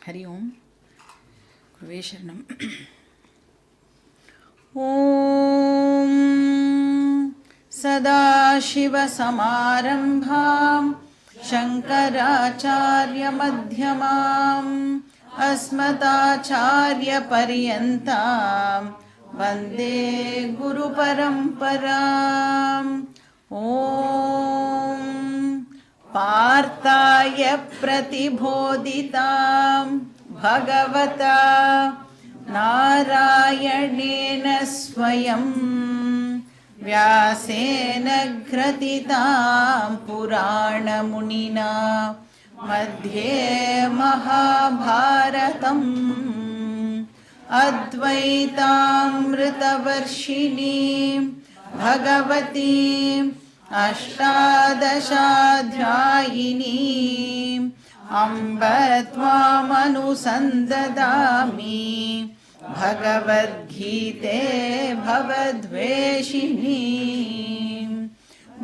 हरि ओम गुरुवे शरणम्। ओम सदाशिवसमारम्भां शङ्कराचार्यमध्यमाम् अस्मदाचार्यपर्यन्तां वन्दे गुरुपरम्पराम्। ओम पार्थाय प्रतिबोधितां भगवता नारायणेन स्वयं व्यासेन ग्रथितां पुराणमुनिना मध्ये महाभारतम् अद्वैतामृतवर्षिणीं भगवतीं अष्टादशाध्यायिनीम् अम्ब त्वामनुसन्ददामि भगवद्गीते भवद्वेषिणीं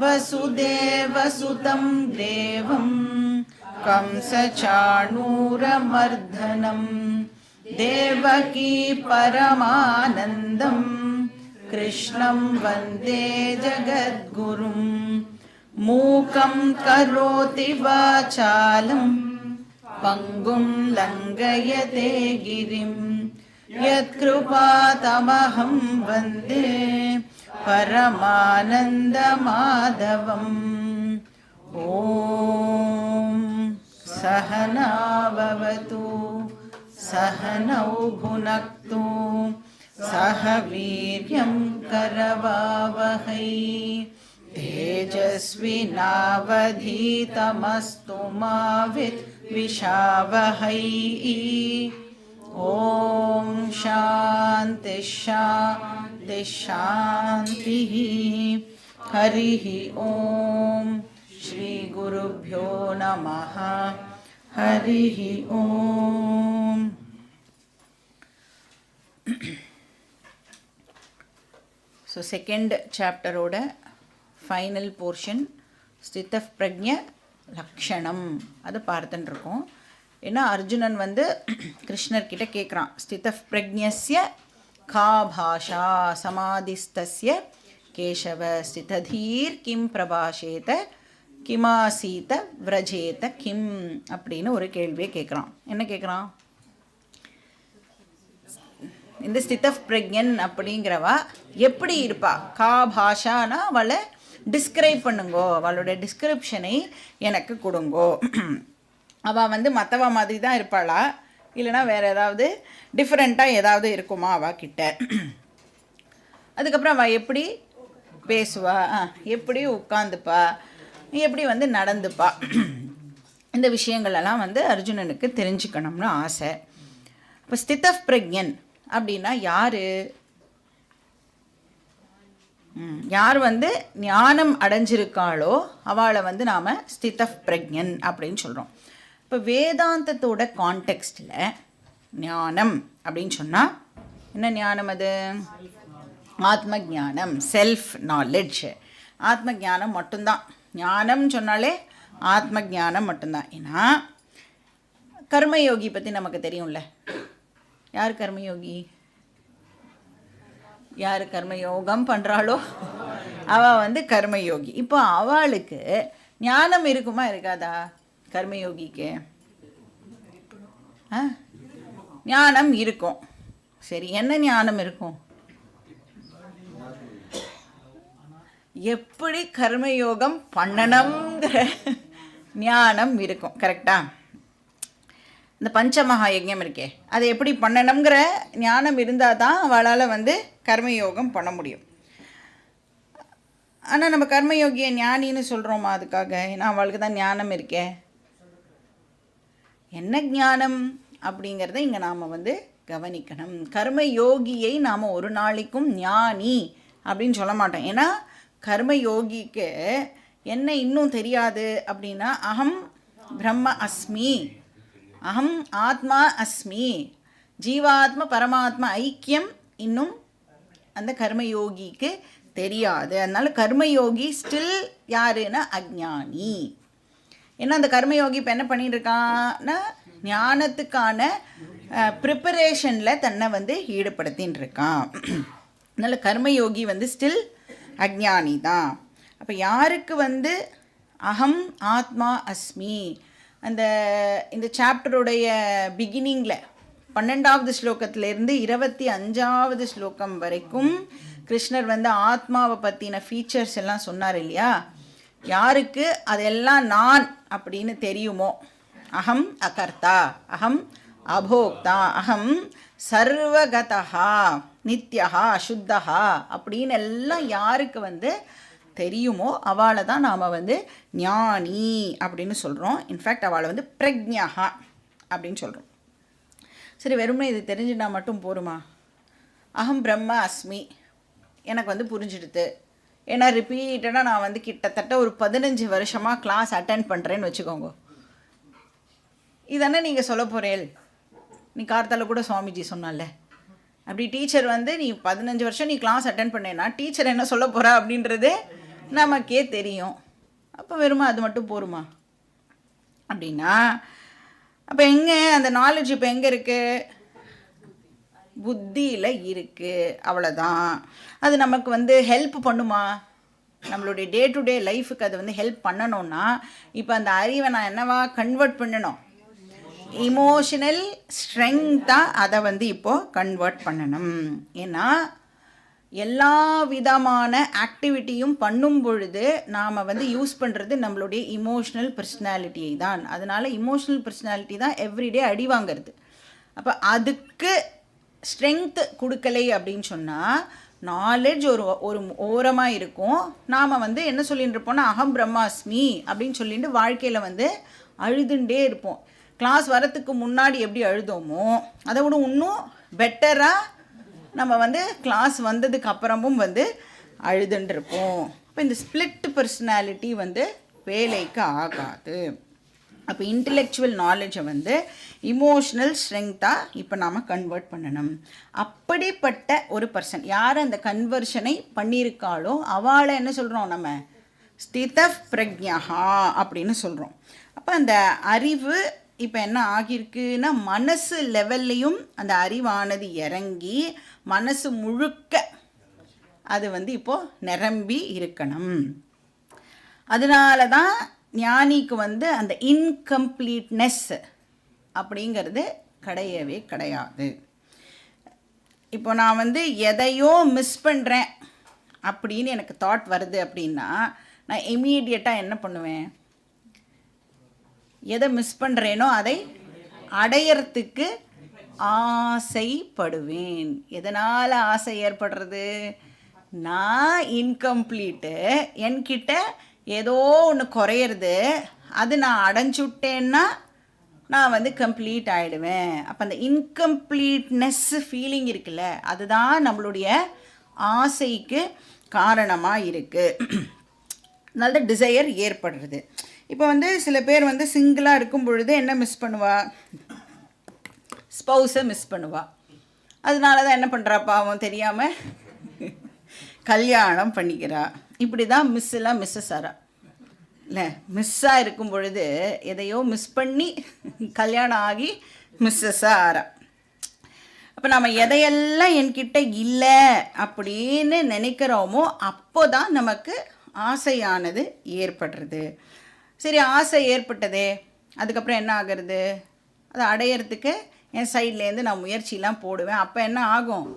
वसुदेवसुतं देवं कंसचाणूरमर्दनं देवकी परमानन्दं कृष्णं वन्दे जगद्गुरुं मूकं करोति वाचालं पङ्गुं लङ्घयते गिरिं यत्कृपातमहं वन्दे परमानन्दमाधवम्। ॐ सहना भवतु सहनौ भुनक्तु सह वीर्यं करवावहै तेजस्विनावधीतमस्तु मा विद्विषावहै। ॐ शान्ति शान्ति शान्तिः। हरिः ॐ श्री गुरुभ्यो नमः। हरिः ॐ। So second chapter oda final portion ஸ்திதப் பிரக்ஞ லக்ஷணம் அது பார்த்துட்டு இருக்கோம். ஏன்னா அர்ஜுனன் வந்து கிருஷ்ணர் கிட்ட கேட்குறான், ஸ்திதப் பிரக்ஞஸ்ய கா பாஷா சமாதிஸ்தஸ்ய கேசவ ஸ்திததீர் கிம் பிரபாஷேத கிமாசீத விரஜேத கிம் அப்படின்னு ஒரு கேள்வியை கேட்குறான். என்ன கேட்குறான்? இந்த ஸ்திதப் பிரக்ஞன் அப்படிங்கிறவா எப்படி இருப்பா? கா பாஷானா அவளை டிஸ்கிரைப் பண்ணுங்கோ, அவளோட டிஸ்கிரிப்ஷனை எனக்கு கொடுங்கோ. அவள் வந்து மற்றவா மாதிரி தான் இருப்பாளா, இல்லைனா வேறு ஏதாவது டிஃப்ரெண்ட்டாக ஏதாவது இருக்குமா அவகிட்ட? அதுக்கப்புறம் அவள் எப்படி பேசுவா, எப்படி உட்காந்துப்பா, எப்படி வந்து நடந்துப்பா, இந்த விஷயங்களெல்லாம் வந்து அர்ஜுனனுக்கு தெரிஞ்சுக்கணும்னு ஆசை. இப்போ ஸ்திதப் பிரக்ஞன் அப்படின்னா யார்? யார் வந்து ஞானம் அடைஞ்சிருக்காளோ அவளை வந்து நாம் ஸ்திதப் பிரக்ஞன் அப்படின்னு சொல்கிறோம். இப்போ வேதாந்தத்தோட கான்டெக்ஸ்டில் ஞானம் அப்படின்னு சொன்னால் என்ன ஞானம்? அது ஆத்ம ஞானம், செல்ஃப் நாலெட்ஜ். ஆத்ம ஞானம் மட்டும்தான். ஞானம் சொன்னாலே ஆத்ம ஞானம் மட்டும்தான். ஏன்னா கர்மயோகி பற்றி நமக்கு தெரியும்ல. யார் கர்மயோகி? யார் கர்மயோகம் பண்ணுறாளோ அவள் வந்து கர்மயோகி. இப்போ அவளுக்கு ஞானம் இருக்குமா இருக்காதா? கர்மயோகிக்கு ஞானம் இருக்கும். சரி, என்ன ஞானம் இருக்கும்? எப்படி கர்மயோகம் பண்ணணுங்கிற ஞானம் இருக்கும். கரெக்டா? இந்த பஞ்சமகா யஜ்ஞம் இருக்கே, அதை எப்படி பண்ணணுங்கிற ஞானம் இருந்தால் தான் அவளால் வந்து கர்மயோகம் பண்ண முடியும். ஆனால் நம்ம கர்மயோகியை ஞானின்னு சொல்கிறோமா அதுக்காக? ஏன்னா அவளுக்கு தான் ஞானம் இருக்கே. என்ன ஞானம் அப்படிங்கிறத இங்கே நாம் வந்து கவனிக்கணும். கர்மயோகியை நாம் ஒரு நாளைக்கும் ஞானி அப்படின்னு சொல்ல மாட்டோம். ஏன்னா கர்மயோகிக்கு என்ன இன்னும் தெரியாது அப்படின்னா, அகம் பிரம்ம அஸ்மி, அகம் ஆத்மா அஸ்மி, ஜீவாத்ம பரமாத்மா ஐக்கியம் இன்னும் அந்த கர்மயோகிக்கு தெரியாது. அதனால கர்மயோகி ஸ்டில் யாருன்னா அஜ்ஞானி. ஏன்னா அந்த கர்மயோகி இப்போ என்ன பண்ணிட்டு இருக்கான்னா ஞானத்துக்கான ப்ரிப்பரேஷனில் தன்னை வந்து ஈடுபடுத்தின்னு இருக்கான். அதனால் கர்மயோகி வந்து ஸ்டில் அஜ்ஞானி தான். அப்போ யாருக்கு வந்து அகம் ஆத்மா அஸ்மி இந்த சாப்டருடைய பிகினிங்கில் 12வது ஸ்லோகத்திலேருந்து 25வது ஸ்லோகம் வரைக்கும் கிருஷ்ணர் வந்து ஆத்மாவை பற்றின ஃபீச்சர்ஸ் எல்லாம் சொன்னார் இல்லையா. யாருக்கு அதெல்லாம் நான் அப்படின்னு தெரியுமோ, அகம் அகர்த்தா, அகம் அபோக்தா, அகம் சர்வகதா நித்யா அசுத்தா அப்படின்னு எல்லாம் யாருக்கு வந்து தெரியுமோ அவளை தான் நாம் வந்து ஞானி அப்படின்னு சொல்கிறோம். இன்ஃபேக்ட் அவளை வந்து பிரக்ஞா அப்படின்னு சொல்கிறோம். சரி, வெறுமனே இது தெரிஞ்சுட்டா மட்டும் போருமா? அகம் பிரம்ம அஸ்மி எனக்கு வந்து புரிஞ்சுடுது. ஏன்னா ரிப்பீட்டடாக நான் வந்து கிட்டத்தட்ட ஒரு 15 வருஷமாக கிளாஸ் அட்டென்ட் பண்ணுறேன்னு வச்சுக்கோங்க. இதானே நீங்கள் சொல்ல போகிறேன். நீ கார்த்தால கூட சுவாமிஜி சொன்னால, அப்படி டீச்சர் வந்து நீ 15 வருஷம் நீ கிளாஸ் அட்டென்ட் பண்ணேன்னா டீச்சர் என்ன சொல்ல போகிறா அப்படின்றது நமக்கே தெரியும். அப்போ வெறுமா அது மட்டும் போருமா அப்படின்னா, அப்போ எங்கே அந்த நாலேஜ் இப்போ எங்கே இருக்குது? புத்தியில் இருக்குது. அவ்வளோதான். அது நமக்கு வந்து ஹெல்ப் பண்ணுமா? நம்மளுடைய டே டு டே லைஃபுக்கு அது வந்து ஹெல்ப் பண்ணணும்னா இப்போ அந்த அறிவை நான் என்னவா கன்வெர்ட் பண்ணணும்? இமோஷனல் ஸ்ட்ரெங்க்த்தாக அதை வந்து இப்போது கன்வெர்ட் பண்ணணும். ஏன்னா எல்லா விதமான ஆக்டிவிட்டியும் பண்ணும் பொழுது நாம் வந்து யூஸ் பண்ணுறது நம்மளுடைய இமோஷ்னல் பர்சனாலிட்டியை தான். அதனால் இமோஷ்னல் பர்சனாலிட்டி தான் எவ்ரிடே அடி வாங்கிறது. அப்போ அதுக்கு ஸ்ட்ரென்த் கொடுக்கலை அப்படின்னு சொன்னால் நாலேஜ் ஒரு ஓரமாக இருக்கும். நாம் வந்து என்ன சொல்லிட்டு இருப்போம்னா அகம் பிரம்மாஸ்மி அப்படின்னு சொல்லிட்டு வாழ்க்கையில் வந்து அழுதுண்டே இருப்போம். கிளாஸ் வரத்துக்கு முன்னாடி எப்படி அழுதோமோ அதை விட இன்னும் பெட்டராக நம்ம வந்து கிளாஸ் வந்ததுக்கு அப்புறமும் வந்து அழுதுன்ட்ருப்போம். இப்போ இந்த ஸ்பிளிட் பர்சனாலிட்டி வந்து வேலைக்கு ஆகாது. அப்போ இன்டெலெக்சுவல் நாலேஜை வந்து இமோஷ்னல் ஸ்ட்ரெங்க்த்தாக இப்போ நாம் கன்வெர்ட் பண்ணணும். அப்படிப்பட்ட ஒரு பர்சன் யார் அந்த கன்வர்ஷனை பண்ணியிருக்காளோ அவளை என்ன சொல்கிறோம்? நம்ம ஸ்தித பிரக்ஞா அப்படின்னு சொல்கிறோம். அப்போ அந்த அறிவு இப்போ என்ன ஆகியிருக்குன்னா மனசு லெவல்லையும் அந்த அறிவானது இறங்கி மனசு முழுக்க அது வந்து இப்போது நிரம்பி இருக்கணும். அதனால தான் ஞானிக்கு வந்து அந்த இன்கம்ப்ளீட்னஸ் அப்படிங்கிறது கிடையவே கிடையாது. இப்போ நான் வந்து எதையோ மிஸ் பண்ணுறேன் அப்படின்னு எனக்கு தாட் வருது அப்படின்னா நான் இமீடியட்டாக என்ன பண்ணுவேன்? எதை மிஸ் பண்ணுறேனோ அதை அடையறதுக்கு ஆசைப்படுவேன். எதனால் ஆசை ஏற்படுறது? நான் இன்கம்ப்ளீட்டு, என்கிட்ட ஏதோ ஒன்று குறையிறது, அது நான் அடைஞ்சுட்டேன்னா நான் வந்து கம்ப்ளீட் ஆகிடுவேன். அப்போ அந்த இன்கம்ப்ளீட்னஸ் ஃபீலிங் இருக்குல்ல, அதுதான் நம்மளுடைய ஆசைக்கு காரணமாக இருக்குது. அதனால டிசையர் ஏற்படுறது. இப்போ வந்து சில பேர் வந்து சிங்கிளாக இருக்கும் பொழுது என்ன மிஸ் பண்ணுவா? ஸ்பௌஸை மிஸ் பண்ணுவா. அதனால தான் என்ன பண்ணுறாப்பா அவன் தெரியாமல் கல்யாணம் பண்ணிக்கிறா. இப்படி தான் மிஸ்ஸெல்லாம் மிஸ்ஸஸ் ஆறா இல்லை. மிஸ்ஸாக இருக்கும் பொழுது எதையோ மிஸ் பண்ணி கல்யாணம் ஆகி மிஸ்ஸஸாக ஆறா. அப்போ நம்ம எதையெல்லாம் என்கிட்ட இல்லை அப்படின்னு நினைக்கிறோமோ அப்போ தான் நமக்கு ஆசையானது ஏற்படுறது. சரி, ஆசை ஏற்பட்டதே, அதுக்கப்புறம் என்ன ஆகிறது? அதை அடையிறதுக்கு என் சைட்லேருந்து நான் முயற்சிலாம் போடுவேன். அப்போ என்ன ஆகும்?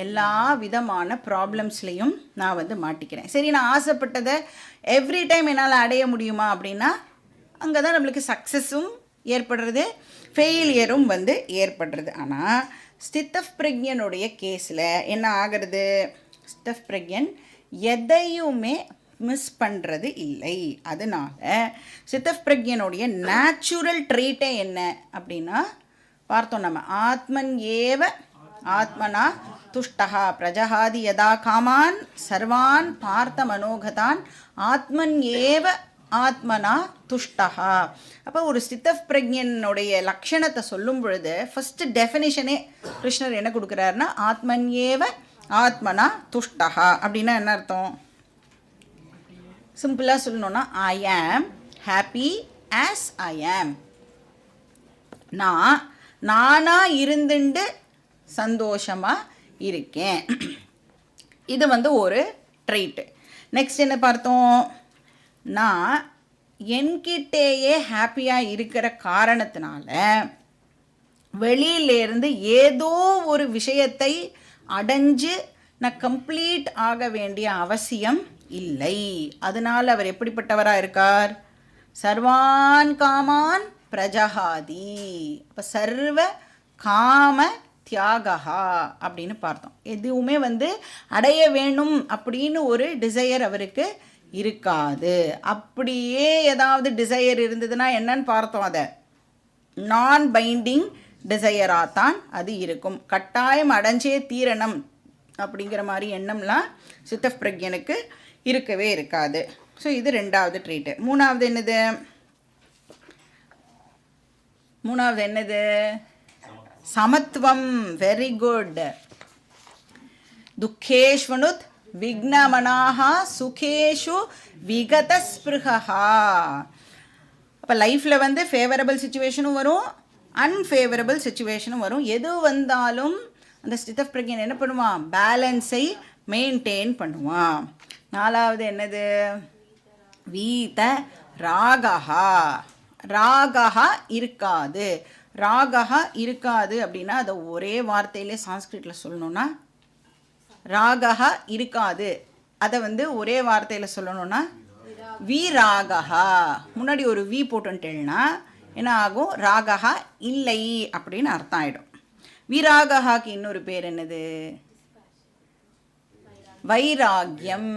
எல்லா விதமான ப்ராப்ளம்ஸ்லேயும் நான் வந்து மாட்டிக்கிறேன். சரி, நான் ஆசைப்பட்டதை எவ்ரி டைம் என்னால் அடைய முடியுமா அப்படின்னா அங்கே தான் நம்மளுக்கு சக்ஸஸும் ஏற்படுறது, ஃபெயிலியரும் வந்து ஏற்படுறது. ஆனால் ஸ்தித பிரக்ஞனுடைய கேஸில் என்ன ஆகிறது? ஸ்தித பிரக்ஞன் எதையுமே மிஸ் பண்ணுறது இல்லை. அதனால் ஸ்தித பிரக்ஞனுடைய நேச்சுரல் ட்ரீட்டே என்ன அப்படின்னா பார்த்தோம் நம்ம. ஆத்மன் ஏவ ஆத்மனா துஷ்டா பிரஜஹாதி யதா காமான் சர்வான் பார்த்த மனோகதான் ஆத்மன் ஏவ ஆத்மனா துஷ்டா. அப்போ ஒரு ஸ்தித பிரக்ஞனுடைய லக்ஷணத்தை சொல்லும் பொழுது ஃபஸ்ட்டு டெஃபினிஷனே கிருஷ்ணர் என்ன கொடுக்குறாருன்னா ஆத்மன் ஏவ ஆத்மனா துஷ்டா. அப்படின்னா என்ன அர்த்தம்? சிம்பிளாக சொல்லணுன்னா ஐ ஆம் ஹாப்பி ஆஸ் ஐ ஆம். நான் நானாக இருந்துண்டு சந்தோஷமாக இருக்கேன். இது வந்து ஒரு ட்ரைட்டு. நெக்ஸ்ட் என்ன பார்த்தோம்? நான் என்கிட்டேயே ஹாப்பியாக இருக்கிற காரணத்தினால வெளியிலேருந்து ஏதோ ஒரு விஷயத்தை அடைஞ்சு நான் கம்ப்ளீட் ஆக வேண்டிய அவசியம் இல்லை. அதனால் அவர் எப்படிப்பட்டவராக இருக்கார்? சர்வான் காமான் பிரஜஹாதி. அப்போ சர்வ காம தியாகா அப்படின்னு பார்த்தோம். எதுவுமே வந்து அடைய வேணும் அப்படின்னு ஒரு டிசையர் அவருக்கு இருக்காது. அப்படியே ஏதாவது டிசையர் இருந்ததுன்னா என்னன்னு பார்த்தோம்? அதை நான் பைண்டிங் டிசையராக தான் அது இருக்கும். கட்டாயம் அடைஞ்சே தீரணும் அப்படிங்கிற மாதிரி எண்ணம்லாம் சித்தப் பிரக்ஞனுக்கு இருக்கவே இருக்காது. ஸோ இது ரெண்டாவது ட்ரீட்டு. மூணாவது என்னது? சமத்துவம். Very good. துக்கேஷ்வனுத் விக்னமனாஹா சுகேஷு விகதஸ்பிருஹா. அப்போ லைஃப்பில் வந்து ஃபேவரபிள் சுச்சுவேஷனும் வரும், அன்ஃபேவரபிள் சுச்சுவேஷனும் வரும். எது வந்தாலும் அந்த ஸ்தித பிரக்ஞன் என்ன பண்ணுவான்? பேலன்ஸை மெயின்டைன் பண்ணுவான். நாலாவது என்னது? வீத ராகஹா. ராகஹா இருக்காது. ராகஹா இருக்காது அப்படின்னா அதை ஒரே வார்த்தையிலே சான்ஸ்கிரிட்டில் சொல்லணும்னா ராகஹா இருக்காது. அதை வந்து ஒரே வார்த்தையில் சொல்லணும்னா விராகஹா. முன்னாடி ஒரு வி போட்டுட்டேன்னா என்ன ஆகும்? ராகஹா இல்லை அப்படின்னு அர்த்தம் ஆகிடும். விராகஹாக்கு இன்னொரு பேர் என்னது? வைராகியம்.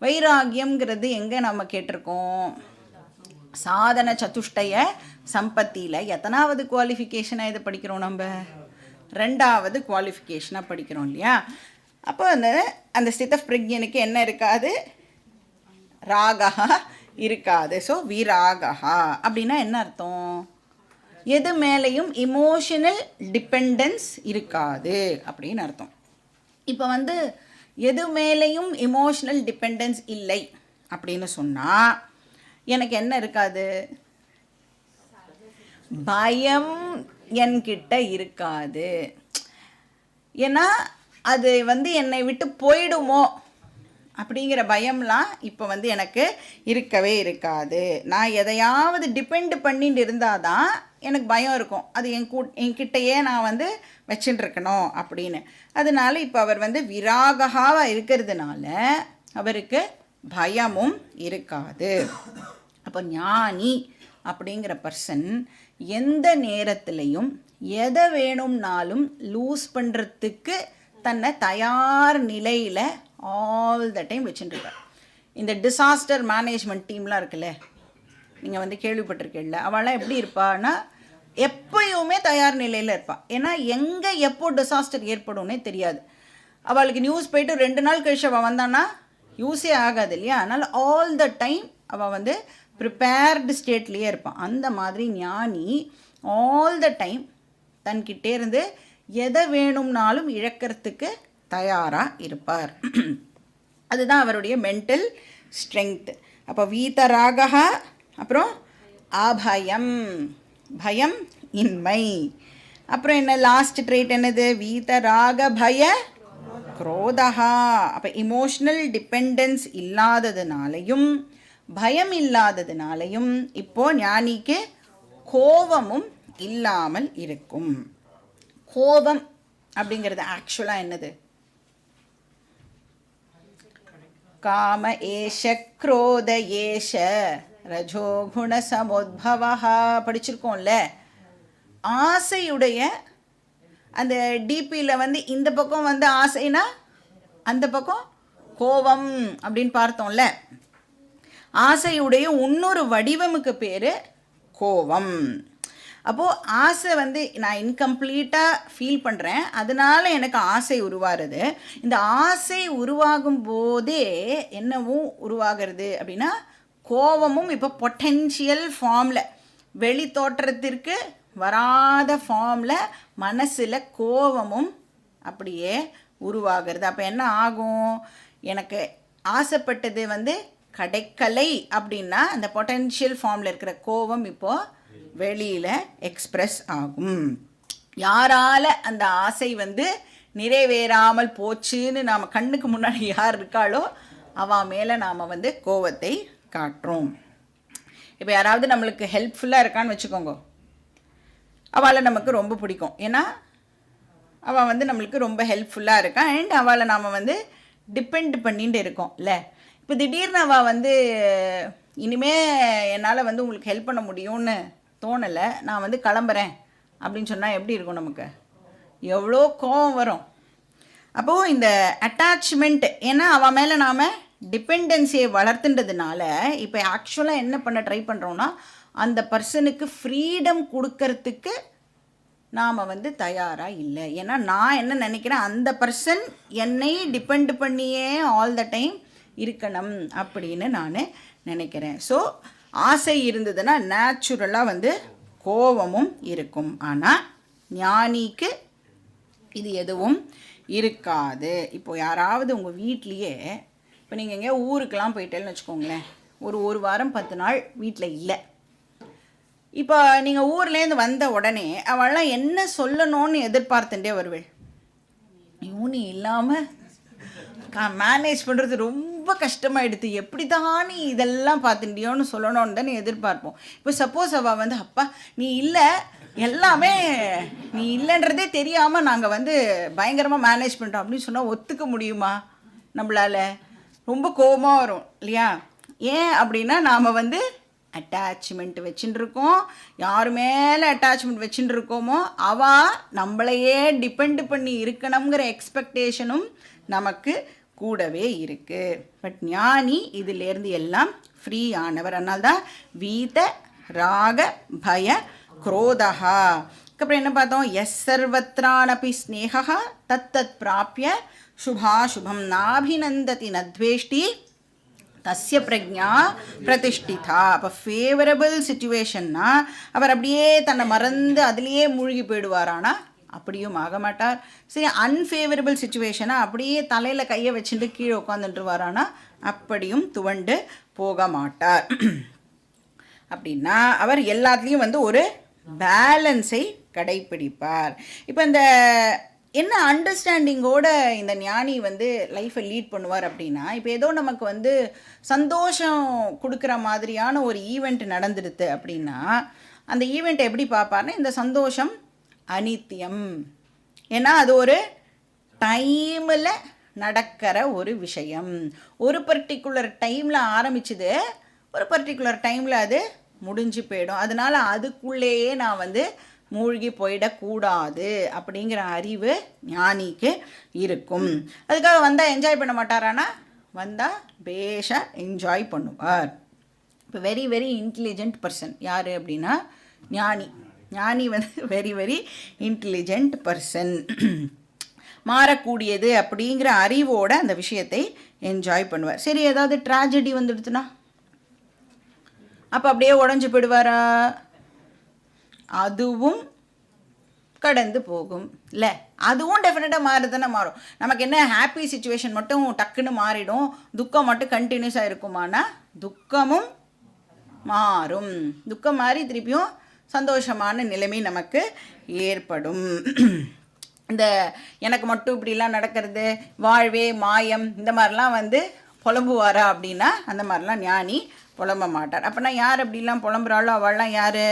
வைராகியம்ங்கிறது எங்கே நம்ம கேட்டிருக்கோம்? சாதன சதுஷ்டய சம்பத்தியில் எத்தனாவது குவாலிஃபிகேஷனாக இதை படிக்கிறோம்? நம்ம ரெண்டாவது குவாலிஃபிகேஷனாக படிக்கிறோம் இல்லையா? அப்போ அந்த ஸ்தித பிரக்ஞனுக்கு என்ன இருக்காது? ராகஹா இருக்காது. ஸோ விராகஹா அப்படின்னா என்ன அர்த்தம்? எது மேலேயும் இமோஷனல் டிபெண்டன்ஸ் இருக்காது அப்படின்னு அர்த்தம். இப்போ வந்து எது மேலேயும் இமோஷனல் டிபெண்டன்ஸ் இல்லை அப்படின்னு சொன்னால் எனக்கு என்ன இருக்காது? பயம் என்கிட்ட இருக்காது. ஏன்னா அது வந்து என்னை விட்டு போயிடுமோ அப்படிங்கிற பயம்லாம் இப்போ வந்து எனக்கு இருக்கவே இருக்காது. நான் எதையாவது டிபெண்ட் பண்ணிட்டு இருந்தால் தான் எனக்கு பயம் இருக்கும். அது என்கிட்டயே நான் வந்து வச்சுட்டு இருக்கணும் அப்படின்னு. அதனால இப்போ அவர் வந்து விராகஹாவாக இருக்கிறதுனால அவருக்கு பயமும் இருக்காது. அப்போ ஞானி அப்படிங்கிற பர்சன் எந்த நேரத்துலையும் எதை வேணும்னாலும் லூஸ் பண்ணுறதுக்கு தன்னை தயார் நிலையில் ஆல் த டைம் வச்சுட்டுருக்கார். இந்த டிசாஸ்டர் மேனேஜ்மெண்ட் டீம்லாம் இருக்குல்ல, நீங்கள் வந்து கேள்விப்பட்டிருக்கீங்கள, அவளாம் எப்படி இருப்பான்னா எப்பயுமே தயார் நிலையில் இருப்பாள். ஏன்னா எங்கே எப்போ டிசாஸ்டர் ஏற்படும்னே தெரியாது. அவளுக்கு நியூஸ் போயிட்டு 2 நாள் கழிச்சு அவள் வந்தான்னா யூஸே ஆகாது இல்லையா? அதனால் ஆல் த டைம் அவள் வந்து ப்ரிப்பேர்டு ஸ்டேட்லேயே இருப்பான். அந்த மாதிரி ஞானி ஆல் த டைம் தன்கிட்டே இருந்து எதை வேணும்னாலும் இழக்கிறதுக்கு தயாராக இருப்பார். அதுதான் அவருடைய மென்டல் ஸ்ட்ரென்த். அப்போ வீதராகா, அப்புறம் அபயம், பயம் இன்மை. அப்புறம் என்ன லாஸ்ட் ட்ரேட் என்னது? வீதராக பய குரோதா. அப்போ இமோஷ்னல் டிபெண்டன்ஸ் இல்லாததுனாலையும் பயம் இல்லாததுனாலையும் இப்போ ஞானிக்கு கோபமும் இல்லாமல் இருக்கும். கோபம் அப்படிங்கிறது ஆக்சுவலாக என்னது? காம ஏஷ குரோத ஏஷ ரஜோகுண சமுத்பவஹா படிச்சிருக்கோம்ல. ஆசையுடைய அந்த டிபியில் வந்து இந்த பக்கம் வந்து ஆசைனா அந்த பக்கம் கோபம் அப்படின்னு பார்த்தோம்ல. ஆசையுடைய இன்னொரு வடிவமுக்கு பேர் கோபம். அப்போது ஆசை வந்து நான் இன்கம்ப்ளீட்டாக ஃபீல் பண்ணுறேன், அதனால எனக்கு ஆசை உருவாகிறது. இந்த ஆசை உருவாகும் போதே என்னவும் உருவாகிறது அப்படின்னா கோபமும் இப்போ பொட்டென்ஷியல் ஃபார்மில், வெளி தோற்றத்திற்கு வராத ஃபார்மில் மனசில் கோபமும் அப்படியே உருவாகிறது. அப்போ என்ன ஆகும்? எனக்கு ஆசைப்பட்டது வந்து கிடைக்கலை அப்படின்னா அந்த பொட்டென்ஷியல் ஃபார்மில் இருக்கிற கோபம் இப்போது வெளியில் எக்ஸ்ப்ரெஸ் ஆகும். யாரால் அந்த ஆசை வந்து நிறைவேறாமல் போச்சுன்னு நாம் கண்ணுக்கு முன்னாடி யார் இருக்காளோ அவள் மேலே நாம் வந்து கோவத்தை காட்டுறோம். இப்போ யாராவது நம்மளுக்கு ஹெல்ப்ஃபுல்லாக இருக்கான்னு வச்சுக்கோங்க, அவளை நமக்கு ரொம்ப பிடிக்கும். ஏன்னா அவள் வந்து நம்மளுக்கு ரொம்ப ஹெல்ப்ஃபுல்லாக இருக்கான் அண்ட் அவளை நாம் வந்து டிபெண்ட் பண்ணிட்டு இருக்கோம் இல்லை. இப்போ திடீர்னு அவள் வந்து இனிமே என்னால் வந்து உங்களுக்கு ஹெல்ப் பண்ண முடியும்னு தோணலை, நான் வந்து கிளம்புறேன் அப்படின்னு சொன்னால் எப்படி இருக்கும்? நமக்கு எவ்வளோ கோவம் வரும். அப்போது இந்த அட்டாச்மெண்ட், ஏன்னா அவன் மேலே நாம் டிபெண்டன்சியை வளர்த்துன்றதுனால இப்போ ஆக்சுவலாக என்ன பண்ண ட்ரை பண்ணுறோன்னா அந்த பர்சனுக்கு ஃப்ரீடம் கொடுக்கறதுக்கு நாம் வந்து தயாராக இல்லை. ஏன்னா நான் என்ன நினைக்கிறேன், அந்த பர்சன் என்னை டிபெண்ட் பண்ணியே ஆல் த டைம் இருக்கணும் அப்படின்னு நான் நினைக்கிறேன். ஸோ ஆசை இருந்ததுன்னா நேச்சுரலாக வந்து கோபமும் இருக்கும். ஆனால் ஞானிக்கு இது எதுவும் இருக்காது. இப்போது யாராவது உங்கள் வீட்லேயே, இப்போ நீங்கள் எங்கேயோ ஊருக்கெலாம் போயிட்டேன்னு வச்சுக்கோங்களேன், ஒரு வாரம் 10 நாள் வீட்டில் இல்லை. இப்போ நீங்கள் ஊர்லேருந்து வந்த உடனே அவள்லாம் என்ன சொல்லணும்னு எதிர்பார்த்துட்டே வருவேள். நீ இல்லாமல் மேனேஜ் பண்ணுறது ரொம்ப கஷ்டமாயிடுது, எப்படி தான் நீ இதெல்லாம் பார்த்துட்டியோன்னு சொல்லணும்னு தானே எதிர்பார்ப்போம். இப்போ சப்போஸ் அவள் வந்து அப்பா நீ இல்லை, எல்லாமே நீ இல்லைன்றதே தெரியாமல் நாங்கள் வந்து பயங்கரமாக மேனேஜ் பண்ணுறோம் அப்படின்னு சொன்னால் ஒத்துக்க முடியுமா நம்மளால்? ரொம்ப கோபமாக வரும் இல்லையா? ஏன் அப்படின்னா நாம் வந்து அட்டாச்மெண்ட் வச்சுட்டு இருக்கோம். யார் மேலே அட்டாச்மெண்ட் வச்சுட்டு இருக்கோமோ அவள் நம்மளையே டிபெண்ட் பண்ணி இருக்கணுங்கிற எக்ஸ்பெக்டேஷனும் நமக்கு கூடவே இருக்குது. பட் ஞானி இதிலேருந்து எல்லாம் ஃப்ரீ ஆனவர். அதனால்தான் வீத ராக பய குரோதா. அப்புறம் என்ன பார்த்தோம்? எஸ் சர்வத்ரானபி ஸ்னேகா தத்தத் பிராப்பிய சுபாசுபம் நாபிநந்ததி நத்வேஷ்டி தஸ்ய பிரக்ஞா பிரதிஷ்டிதா. அப்போ ஃபேவரபிள் சிச்சுவேஷன்னா அவர் அப்படியே தன்னை மறந்து அதுலேயே மூழ்கி போயிடுவாரானா அப்படியும் ஆக மாட்டார். சரி, அன்ஃபேவரபிள் சிச்சுவேஷனாக அப்படியே தலையில் கையை வச்சுட்டு கீழே உட்காந்துட்டுருவாரானா அப்படியும் துவண்டு போக மாட்டார். அப்படின்னா அவர் எல்லாத்துலேயும் வந்து ஒரு பேலன்ஸை கடைப்பிடிப்பார். இப்போ இந்த என்ன அண்டர்ஸ்டாண்டிங்கோட இந்த ஞானி வந்து லைஃப்பை லீட் பண்ணுவார் அப்படின்னா, இப்போ ஏதோ நமக்கு வந்து சந்தோஷம் கொடுக்குற மாதிரியான ஒரு ஈவெண்ட் நடந்துடுது அப்படின்னா அந்த ஈவெண்ட்டை எப்படி பார்ப்பார்னா, இந்த சந்தோஷம் அனித்தியம். ஏன்னா அது ஒரு டைமில் நடக்கிற ஒரு விஷயம். ஒரு பர்டிகுலர் டைமில் ஆரம்பிச்சுது, ஒரு பர்டிகுலர் டைமில் அது முடிஞ்சு போயிடும். அதனால் அதுக்குள்ளேயே நான் வந்து மூழ்கி போயிடக்கூடாது அப்படிங்கிற அறிவு ஞானிக்கு இருக்கும். அதுக்காக வந்தால் என்ஜாய் பண்ண மாட்டாரானா, வந்தால் பேஷாக என்ஜாய் பண்ணுவார். இப்போ வெரி வெரி இன்டெலிஜென்ட் பர்சன் யார் அப்படின்னா ஞானி. ஞானி வந்து வெரி வெரி இன்டெலிஜென்ட் பர்சன். மாறக்கூடியது அப்படிங்கிற அறிவோட அந்த விஷயத்தை என்ஜாய் பண்ணுவார். சரி, ஏதாவது ட்ராஜடி வந்துடுதுன்னா அப்போ அப்படியே உடஞ்சி போயிடுவாரா? அதுவும் கடந்து போகும் இல்லை, அதுவும் டெஃபினட்டாக மாறுதானே மாறும். நமக்கு என்ன ஹாப்பி சுச்சுவேஷன் மட்டும் டக்குன்னு மாறிடும், துக்கம் மட்டும் கண்டினியூஸாக இருக்குமானா துக்கமும் மாறும். துக்கம் மாறி திருப்பியும் சந்தோஷமான நிலைமை நமக்கு ஏற்படும். இந்த எனக்கு மட்டும் இப்படிலாம் நடக்கிறது, வாழ்வே மாயம், இந்த மாதிரிலாம் வந்து புலம்புவாரா அப்படின்னா அந்த மாதிரிலாம் ஞானி புலம்ப மாட்டார். அப்படின்னா யார் அப்படிலாம் புலம்புறாளோ அவள்லாம் யார்?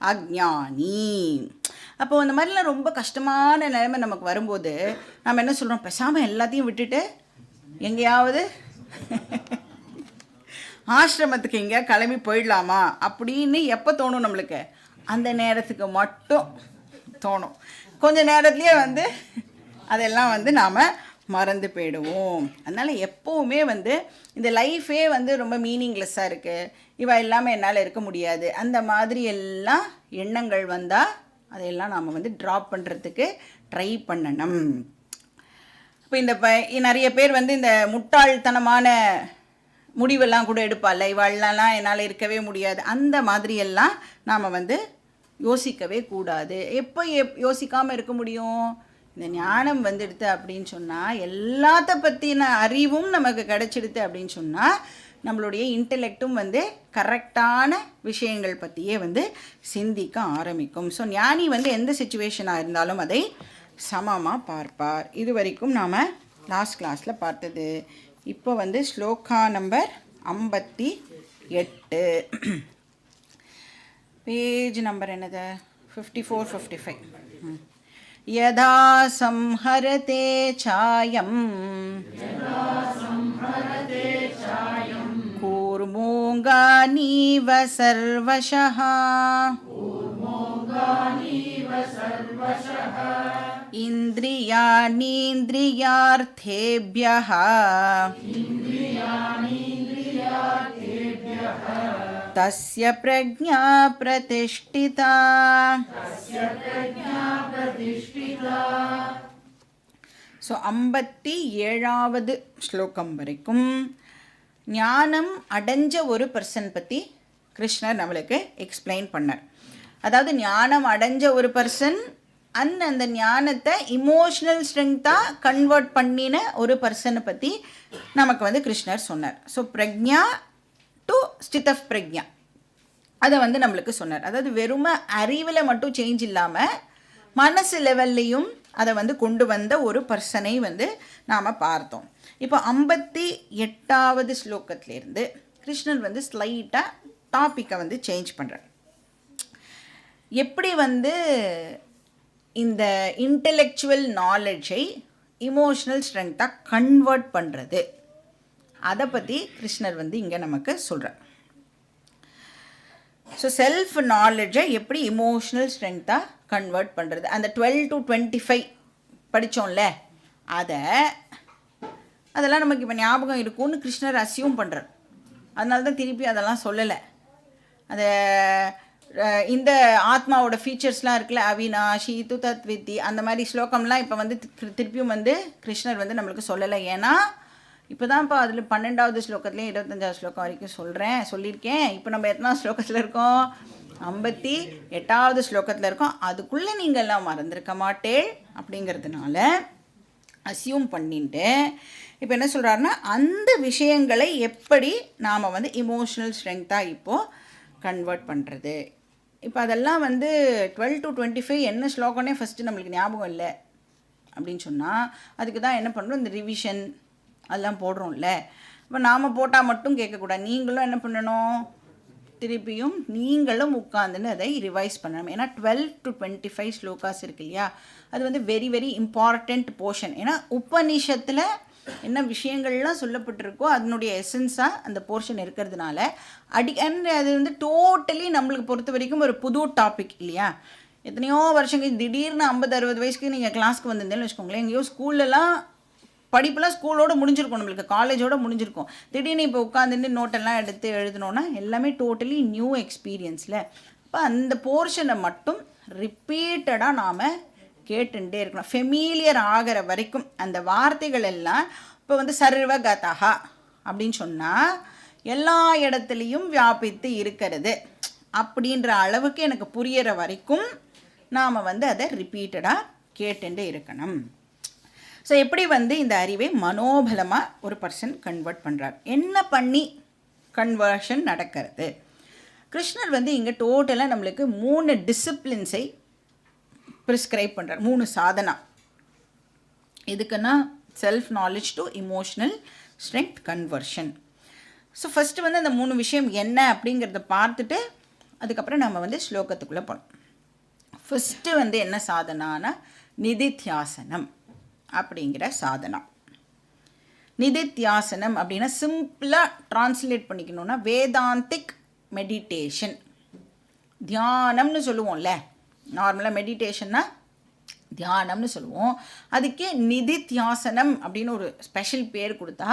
அஞ்ஞானி. அப்போது அந்த மாதிரிலாம் ரொம்ப கஷ்டமான நிலைமை நமக்கு வரும்போது நம்ம என்ன சொல்கிறோம்? பேசாமல் எல்லாத்தையும் விட்டுட்டு எங்கேயாவது ஆசிரமத்துக்கு எங்கேயா கிளம்பி போயிடலாமா அப்படின்னு எப்போ தோணும் நம்மளுக்கு? அந்த நேரத்துக்கு மட்டும் தோணும். கொஞ்சம் நேரத்துலேயே வந்து அதெல்லாம் வந்து நாம் மறந்து போயிடுவோம். அதனால் எப்போவுமே வந்து இந்த லைஃபே வந்து ரொம்ப மீனிங்லெஸ்ஸாக இருக்குது, இவ இல்லாமல் என்னால் இருக்க முடியாது, அந்த மாதிரி எல்லாம் எண்ணங்கள் வந்தால் அதையெல்லாம் நாம் வந்து ட்ராப் பண்ணுறதுக்கு ட்ரை பண்ணணும். இப்போ இந்த நிறைய பேர் வந்து இந்த முட்டாள்தனமான முடிவெல்லாம் கூட எடுப்பாள், இவாள்லாம் என்னால் இருக்கவே முடியாது, அந்த மாதிரியெல்லாம் நாம் வந்து யோசிக்கவே கூடாது. எப்போ யோசிக்காமல் இருக்க முடியும்? இந்த ஞானம் வந்துடுது அப்படின்னு சொன்னால், எல்லாத்த பற்றின அறிவும் நமக்கு கிடச்சிடுது அப்படின்னு சொன்னால் நம்மளுடைய இன்டெலெக்டும் வந்து கரெக்டான விஷயங்கள் பற்றியே வந்து சிந்திக்க ஆரம்பிக்கும். ஸோ ஞானி வந்து எந்த சுச்சுவேஷனாக இருந்தாலும் அதை சமமாக பார்ப்பார். இது வரைக்கும் நாம் லாஸ்ட் கிளாஸில் பார்த்தது. இப்போ வந்து ஸ்லோகா நம்பர் 58, பேஜ் நம்பர் என்னது, 54-55. யதா சம்ஹரதே சாயம் கூர்மோங்கானீவ சர்வஷः இந்திரியாணீந்திரியார்த்தேப்யः தஸ்ய பிரக்ஞா பிரதிஷ்டிதா. ஸோ 57வது ஸ்லோகம் வரைக்கும் ஞானம் அடைஞ்ச ஒரு பர்சன் பற்றி கிருஷ்ணர் நம்மளுக்கு எக்ஸ்பிளைன் பண்ணார். அதாவது ஞானம் அடைஞ்ச ஒரு பர்சன் அந்த ஞானத்தை இமோஷ்னல் ஸ்ட்ரென்த்தாக கன்வெர்ட் பண்ணின ஒரு பர்சனை பற்றி நமக்கு வந்து கிருஷ்ணர் சொன்னார். So Pragya to Stith of பிரக்ஞா அதை வந்து நம்மளுக்கு சொன்னார். அதாவது வெறுமை அறிவில் மட்டும் சேஞ்ச் இல்லாமல் மனசு லெவல்லையும் அதை வந்து கொண்டு வந்த ஒரு பர்சனை வந்து நாம் பார்த்தோம். இப்போ 58வது ஸ்லோகத்திலேருந்து கிருஷ்ணர் வந்து ஸ்லைட்டாக டாப்பிக்கை வந்து சேஞ்ச் பண்ணுறார். எப்படி வந்து இந்த இன்டெலெக்சுவல் நாலேஜை இமோஷ்னல் ஸ்ட்ரென்த்தாக கன்வெர்ட் பண்ணுறது, அதை பற்றி கிருஷ்ணர் வந்து இங்கே நமக்கு சொல்கிறார். ஸோ செல்ஃப் நாலேஜை எப்படி இமோஷ்னல் ஸ்ட்ரென்த்தாக கன்வெர்ட் பண்ணுறது, அந்த 12 to 25 படித்தோம்ல, அதெல்லாம் நமக்கு இப்போ ஞாபகம் இருக்கும்னு கிருஷ்ணர் அசியூம் பண்ணுறார். அதனால தான் திருப்பி அதெல்லாம் சொல்லலை. அதை இந்த ஆத்மாவோட ஃபீச்சர்ஸ்லாம் இருக்குல்ல, அவினாஷி துதத்வித்தி, அந்த மாதிரி ஸ்லோகம்லாம் இப்போ வந்து திருப்பியும் வந்து கிருஷ்ணர் வந்து நம்மளுக்கு சொல்லலை. ஏன்னா இப்போ தான்ப்பா அதில் 12வது ஸ்லோகத்துலேயும் 25வது ஸ்லோகம் வரைக்கும் சொல்லியிருக்கேன். இப்போ நம்ம எத்தனை ஸ்லோகத்தில் இருக்கோம், 58வது ஸ்லோகத்தில் இருக்கோம். அதுக்குள்ளே நீங்கள் எல்லாம் மறந்துருக்க மாட்டேள் அப்படிங்கிறதுனால அசியூம் பண்ணிட்டு இப்போ என்ன சொல்கிறாருன்னா, அந்த விஷயங்களை எப்படி நாம் வந்து இமோஷ்னல் ஸ்ட்ரென்த்தாக இப்போது கன்வெர்ட் பண்ணுறது. இப்போ அதெல்லாம் வந்து 12 to 25 என்ன ஸ்லோகனே ஃபஸ்ட்டு நம்மளுக்கு ஞாபகம் இல்லை அப்படின்னு சொன்னால், அதுக்கு தான் என்ன பண்ணுறோம், இந்த ரிவிஷன் அதெல்லாம் போடுறோம்ல. இப்போ நாம் போட்டால் மட்டும் கேட்கக்கூடாது, நீங்களும் என்ன பண்ணணும், திருப்பியும் நீங்களும் உட்காந்துன்னு அதை ரிவைஸ் பண்ணணும். ஏன்னா 12 to 25 ஸ்லோகாஸ் இருக்கு இல்லையா, அது வந்து வெரி வெரி இம்பார்ட்டண்ட் போர்ஷன். ஏன்னா உபநிஷத்தில் என்ன விஷயங்கள்லாம் சொல்லப்பட்டிருக்கோ அதனுடைய எசன்ஸாக அந்த போர்ஷன் இருக்கிறதுனால அது வந்து டோட்டலி நம்மளுக்கு பொறுத்த வரைக்கும் ஒரு புது டாபிக் இல்லையா. எத்தனையோ வருஷங்கள் திடீர்னு 50-60 வயசுக்கு நீங்கள் கிளாஸ்க்கு வந்திருந்தேன்னு வச்சுக்கோங்களேன், எங்கேயோ ஸ்கூல்லலாம் படிப்பெல்லாம் ஸ்கூலோடு முடிஞ்சிருக்கும், நம்மளுக்கு காலேஜோடு முடிஞ்சிருக்கும். திடீர்னு இப்போ உட்காந்துட்டு நோட்டெல்லாம் எடுத்து எழுதணுன்னா எல்லாமே டோட்டலி நியூ எக்ஸ்பீரியன்ஸில். இப்போ அந்த போர்ஷனை மட்டும் ரிப்பீட்டடாக நாம் கேட்டுட்டே இருக்கணும், ஃபெமிலியர் ஆகிற வரைக்கும். அந்த வார்த்தைகள் எல்லாம் இப்போ வந்து சர்வகதா அப்படின்னு சொன்னால் எல்லா இடத்துலையும் வியாபித்து இருக்கிறது அப்படின்ற அளவுக்கு எனக்கு புரிகிற வரைக்கும் நாம் வந்து அதை ரிப்பீட்டடாக கேட்டுட்டே இருக்கணும். ஸோ எப்படி வந்து இந்த அறிவை மனோபலமாக ஒரு பர்சன் கன்வெர்ட் பண்ணுறார், என்ன பண்ணி கன்வர்ஷன் நடக்கிறது. கிருஷ்ணர் வந்து இங்கே டோட்டலாக நம்மளுக்கு 3 டிசிப்ளின்ஸை ப்ரிஸ்கிரைப் பண்ணுறார், 3 சாதனா. இதுக்குன்னா self knowledge to emotional strength conversion. So first வந்து அந்த 3 விஷயம் என்ன அப்படிங்கிறத பார்த்துட்டு அதுக்கப்புறம் நம்ம வந்து ஸ்லோகத்துக்குள்ளே போகணும். ஃபஸ்ட்டு வந்து என்ன சாதனானா நிதித்தியாசனம் அப்படிங்கிற சாதனா. நிதித்தியாசனம் அப்படின்னா சிம்பிளாக ட்ரான்ஸ்லேட் பண்ணிக்கணுன்னா வேதாந்திக் மெடிடேஷன், தியானம்னு சொல்லுவோம்ல. நார்மலாக மெடிடேஷன்னா தியானம்னு சொல்லுவோம், அதுக்கே நிதித்தியாசனம் அப்படின்னு ஒரு ஸ்பெஷல் பேர் கொடுத்தா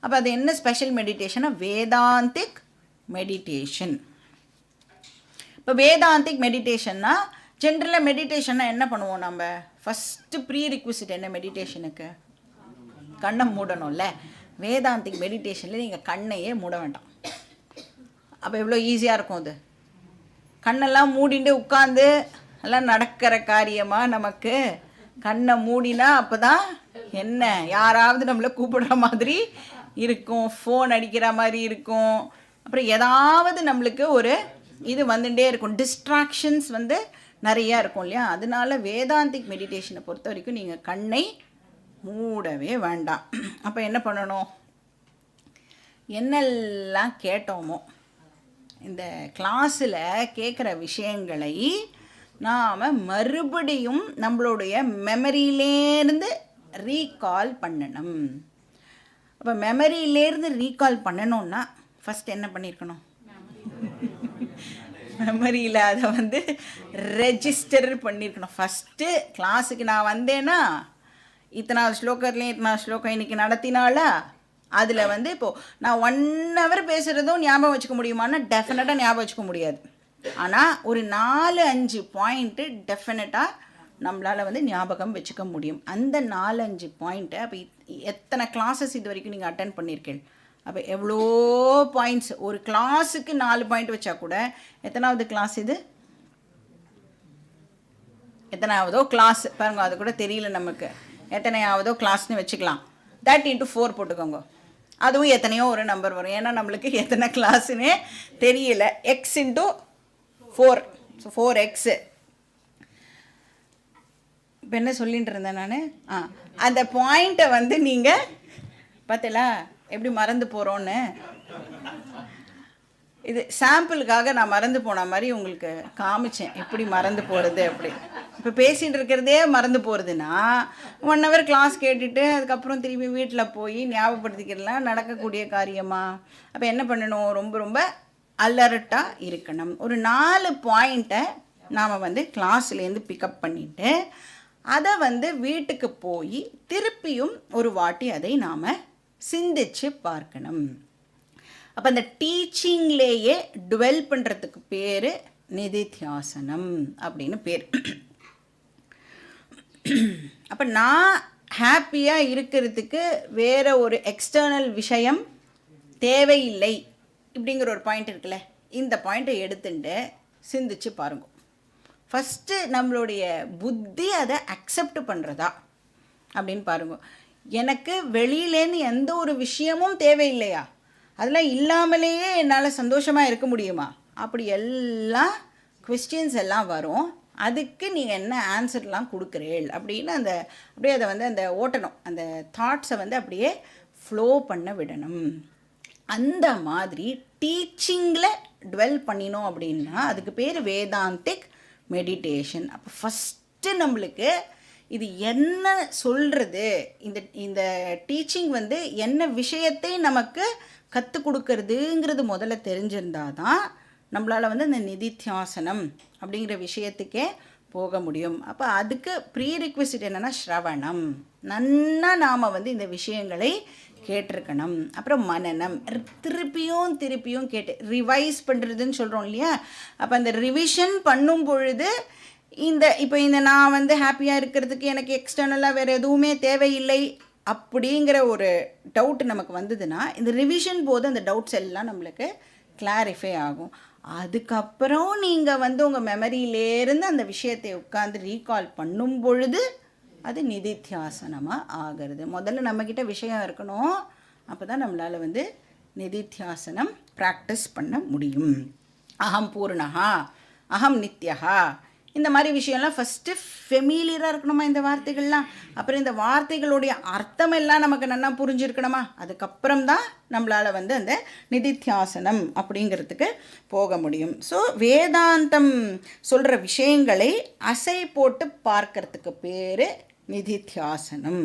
அப்போ அது என்ன ஸ்பெஷல் மெடிடேஷனா, வேதாந்திக் மெடிடேஷன். இப்போ வேதாந்திக் மெடிடேஷன்னா ஜென்ரலாக மெடிடேஷன்னா என்ன பண்ணுவோம் நம்ம, ஃபஸ்ட்டு ப்ரீ ரிக்விசிட் என்ன மெடிடேஷனுக்கு, கண்ணை மூடணும்ல. வேதாந்திக் மெடிடேஷனில் நீங்கள் கண்ணையே மூட வேண்டாம். அப்போ எவ்வளோ ஈஸியாக இருக்கும் அது. கண்ணெல்லாம் மூடிட்டு உட்காந்து எல்லாம் நடக்கிற காரியமாக நமக்கு கண்ணை மூடினா அப்போ தான் என்ன யாராவது நம்மளை கூப்பிடுற மாதிரி இருக்கும், ஃபோன் அடிக்கிற மாதிரி இருக்கும், அப்புறம் ஏதாவது நம்மளுக்கு ஒரு இது வந்துட்டே இருக்கும், டிஸ்ட்ராக்ஷன்ஸ் வந்து நிறையா இருக்கும் இல்லையா. அதனால வேதாந்திக் மெடிடேஷனை பொறுத்த வரைக்கும் நீங்கள் கண்ணை மூடவே வேண்டாம். அப்போ என்ன பண்ணணும், என்னெல்லாம் கேட்டோமோ இந்த கிளாஸில் கேட்குற விஷயங்களை நாம் மறுபடியும் நம்மளுடைய மெமரியிலேருந்து ரீகால் பண்ணணும். அப்போ மெமரியிலேருந்து ரீகால் பண்ணணுன்னா ஃபஸ்ட் என்ன பண்ணியிருக்கணும், மெமரியில் அதை வந்து ரெஜிஸ்டர் பண்ணியிருக்கணும். ஃபஸ்ட்டு கிளாஸுக்கு நான் வந்தேன்னா இத்தனாவது ஸ்லோகத்துலேயும் இத்தனாவது ஸ்லோகம் இன்றைக்கி நடத்தினாலா, அதில் வந்து இப்போது நான் 1 hour பேசுகிறதும் ஞாபகம் வச்சுக்க முடியுமான்னா டெஃபினட்டாக ஞாபகம் வச்சுக்க முடியாது. ஆனால் ஒரு 4-5 பாயிண்ட்டு டெஃபினட்டாக நம்மளால் வந்து ஞாபகம் வச்சுக்க முடியும். அந்த 4-5 பாயிண்ட்டை அப்போ எத்தனை கிளாஸஸ் இது வரைக்கும் நீங்கள் அட்டன் பண்ணியிருக்கீங்க, அப்போ எவ்வளோ பாயிண்ட்ஸ், ஒரு கிளாஸுக்கு 4 பாயிண்ட் வச்சா கூட எத்தனாவது கிளாஸ் இது, எத்தனாவதோ கிளாஸ் பாருங்க, அது கூட தெரியல நமக்கு, எத்தனையாவதோ கிளாஸ்னு வச்சுக்கலாம். that into 4 போட்டுக்கோங்க, அதுவும் எத்தனையோ ஒரு நம்பர் வரும். ஏன்னா நம்மளுக்கு எத்தனை கிளாஸுன்னே தெரியல. X into 4, so 4x. இப்போ என்ன சொல்லிட்டு இருந்தேன் நான், அந்த பாயிண்ட்டை வந்து நீங்கள் பார்த்தீங்களா எப்படி மறந்து போகிறோன்னு. இது சாம்பிளுக்காக நான் மறந்து போன மாதிரி உங்களுக்கு காமிச்சேன், எப்படி மறந்து போகிறது அப்படி. இப்போ பேசிகிட்டு இருக்கிறதே மறந்து போகிறதுனா 1 hour கிளாஸ் கேட்டுட்டு அதுக்கப்புறம் திரும்பி வீட்டில் போய் ஞாபகப்படுத்திக்கிறதுலாம் நடக்கக்கூடிய காரியமா? அப்போ என்ன பண்ணணும், ரொம்ப ரொம்ப அலர்ட்டாக இருக்கணும். ஒரு 4 பாயிண்ட்டை நாம் வந்து கிளாஸ்லேருந்து பிக்கப் பண்ணிவிட்டு அதை வந்து வீட்டுக்கு போய் திருப்பியும் ஒரு வாட்டி அதை நாம் சிந்திச்சு பார்க்கணும். அப்போ அந்த டீச்சிங்லேயே டுவெல் பண்ணுறதுக்கு பேர் நிதித்தியாசனம் அப்படின்னு பேர். அப்போ நான் ஹாப்பியாக இருக்கிறதுக்கு வேறு ஒரு எக்ஸ்டர்னல் விஷயம் தேவையில்லை இப்படிங்கிற ஒரு பாயிண்ட் இருக்குல்ல, இந்த பாயிண்ட்டை எடுத்துட்டு சிந்திச்சு பாருங்க. ஃபஸ்ட்டு நம்மளுடைய புத்தி அதை அக்செப்ட் பண்ணுறதா அப்படின்னு பாருங்க. எனக்கு வெளியிலேருந்து எந்த ஒரு விஷயமும் தேவையில்லையா, அதெல்லாம் இல்லாமலேயே என்னால் சந்தோஷமாக இருக்க முடியுமா, அப்படி எல்லாம் கொஸ்டின்ஸ் எல்லாம் வரும். அதுக்கு நீங்கள் என்ன ஆன்சர்லாம் கொடுக்குறீள் அப்படின்னு அப்படியே அதை வந்து அந்த ஓட்டணும், அந்த தாட்ஸை வந்து அப்படியே ஃப்ளோ பண்ண விடணும். அந்த மாதிரி டீச்சிங்கில் டுவெல் பண்ணினோம் அப்படின்னா அதுக்கு பேர் வேதாந்திக் மெடிடேஷன். அப்போ ஃபஸ்ட்டு நம்மளுக்கு இது என்ன சொல்கிறது, இந்த டீச்சிங் வந்து என்ன விஷயத்தை நமக்கு கற்றுக் கொடுக்கறதுங்கிறது முதல்ல தெரிஞ்சிருந்தால் தான் நம்மளால் வந்து அந்த நிதித்தியாசனம் அப்படிங்கிற விஷயத்துக்கே போக முடியும். அப்போ அதுக்கு ப்ரீ ரிக்வெஸ்ட் என்னென்னா ஸ்ரவணம், நன்னா நாம் வந்து இந்த விஷயங்களை கேட்டிருக்கணும். அப்புறம் மனனம், திருப்பியும் கேட்டு ரிவைஸ் பண்ணுறதுன்னு சொல்கிறோம் இல்லையா. அப்போ அந்த ரிவிஷன் பண்ணும் பொழுது இப்போ நான் வந்து ஹாப்பியாக இருக்கிறதுக்கு எனக்கு எக்ஸ்டர்னலாக வேறு எதுவுமே தேவையில்லை அப்படிங்கிற ஒரு டவுட் நமக்கு வந்ததுன்னா இந்த ரிவிஷன் போது அந்த டவுட்ஸ் எல்லாம் நம்மளுக்கு கிளாரிஃபை ஆகும். அதுக்கப்புறம் நீங்கள் வந்து உங்கள் மெமரியிலேருந்து அந்த விஷயத்தை உட்காந்து ரீகால் பண்ணும் பொழுது அது நிதித்தியாசனமாக ஆகிறது. முதல்ல நம்மக்கிட்ட விஷயம் இருக்கணும், அப்போ தான் நம்மளால் வந்து நிதித்தியாசனம் ப்ராக்டிஸ் பண்ண முடியும். அகம் பூர்ணஹா, அகம் நித்யஹா, இந்த மாதிரி விஷயம்லாம் ஃபஸ்ட்டு ஃபெமிலியராக இருக்கணுமா இந்த வார்த்தைகள்லாம். அப்புறம் இந்த வார்த்தைகளுடைய அர்த்தம் எல்லாம் நமக்கு நல்லா புரிஞ்சிருக்கணுமா. அதுக்கப்புறம் தான் நம்மளால் வந்து அந்த நிதித்தியாசனம் அப்படிங்கிறதுக்கு போக முடியும். ஸோ வேதாந்தம் சொல்கிற விஷயங்களை அசை போட்டு பார்க்கறதுக்கு பேர் நிதித்தியாசனம்.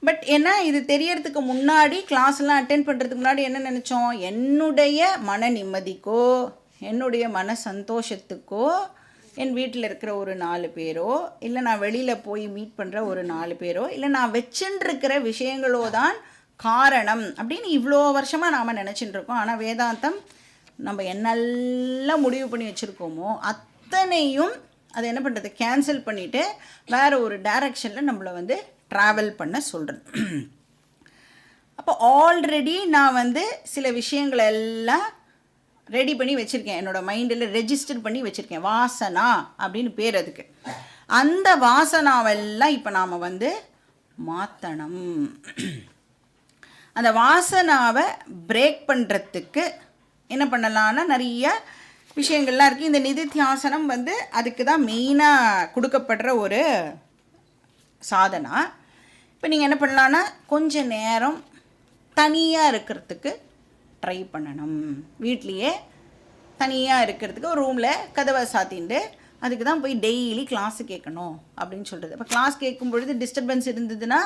பட் ஏன்னா இது தெரியறதுக்கு முன்னாடி கிளாஸ்லாம் அட்டென்ட் பண்ணுறதுக்கு முன்னாடி என்ன நினச்சோம், என்னுடைய மன நிம்மதிக்கோ என்னுடைய மன சந்தோஷத்துக்கோ என் வீட்டில் இருக்கிற ஒரு 4 பேரோ இல்லை நான் வெளியில் போய் மீட் பண்ணுற ஒரு 4 பேரோ இல்லை நான் வச்சுட்டுருக்கிற விஷயங்களோ தான் காரணம் அப்படின்னு இவ்வளோ வருஷமாக நாம் நினச்சிட்டு இருக்கோம். ஆனால் வேதாந்தம் நம்ம என்னெல்லாம் முடிவு பண்ணி வச்சுருக்கோமோ அத்தனையும் அதை என்ன பண்ணுறது, கேன்சல் பண்ணிவிட்டு வேறு ஒரு டைரக்ஷனில் நம்மளை வந்து ட்ராவல் பண்ண சொல்கிறது. அப்போ ஆல்ரெடி நான் வந்து சில விஷயங்களை எல்லாம் ரெடி பண்ணி வச்சுருக்கேன், என்னோடய மைண்டில் ரெஜிஸ்டர் பண்ணி வச்சுருக்கேன், வாசனா அப்படின்னு பேர் அதுக்கு. அந்த வாசனாவெல்லாம் இப்போ நாம் வந்து மாற்றணும். அந்த வாசனாவை பிரேக் பண்ணுறதுக்கு என்ன பண்ணலான்னா நிறைய விஷயங்கள்லாம் இருக்குது. இந்த நிதித்தியாசனம் வந்து அதுக்கு தான் மெயினாக கொடுக்கப்படுற ஒரு சாதனா. இப்போ நீங்கள் என்ன பண்ணலான்னா கொஞ்ச நேரம் தனியாக இருக்கிறதுக்கு ட்ரை பண்ணணும். வீட்லேயே தனியாக இருக்கிறதுக்கு ஒரு ரூமில் கதவை சாத்தின்ட்டு அதுக்கு தான் போய் டெய்லி கிளாஸு கேட்கணும் அப்படின்னு சொல்கிறது. அப்போ கிளாஸ் கேட்கும் பொழுது டிஸ்டர்பன்ஸ் இருந்ததுன்னா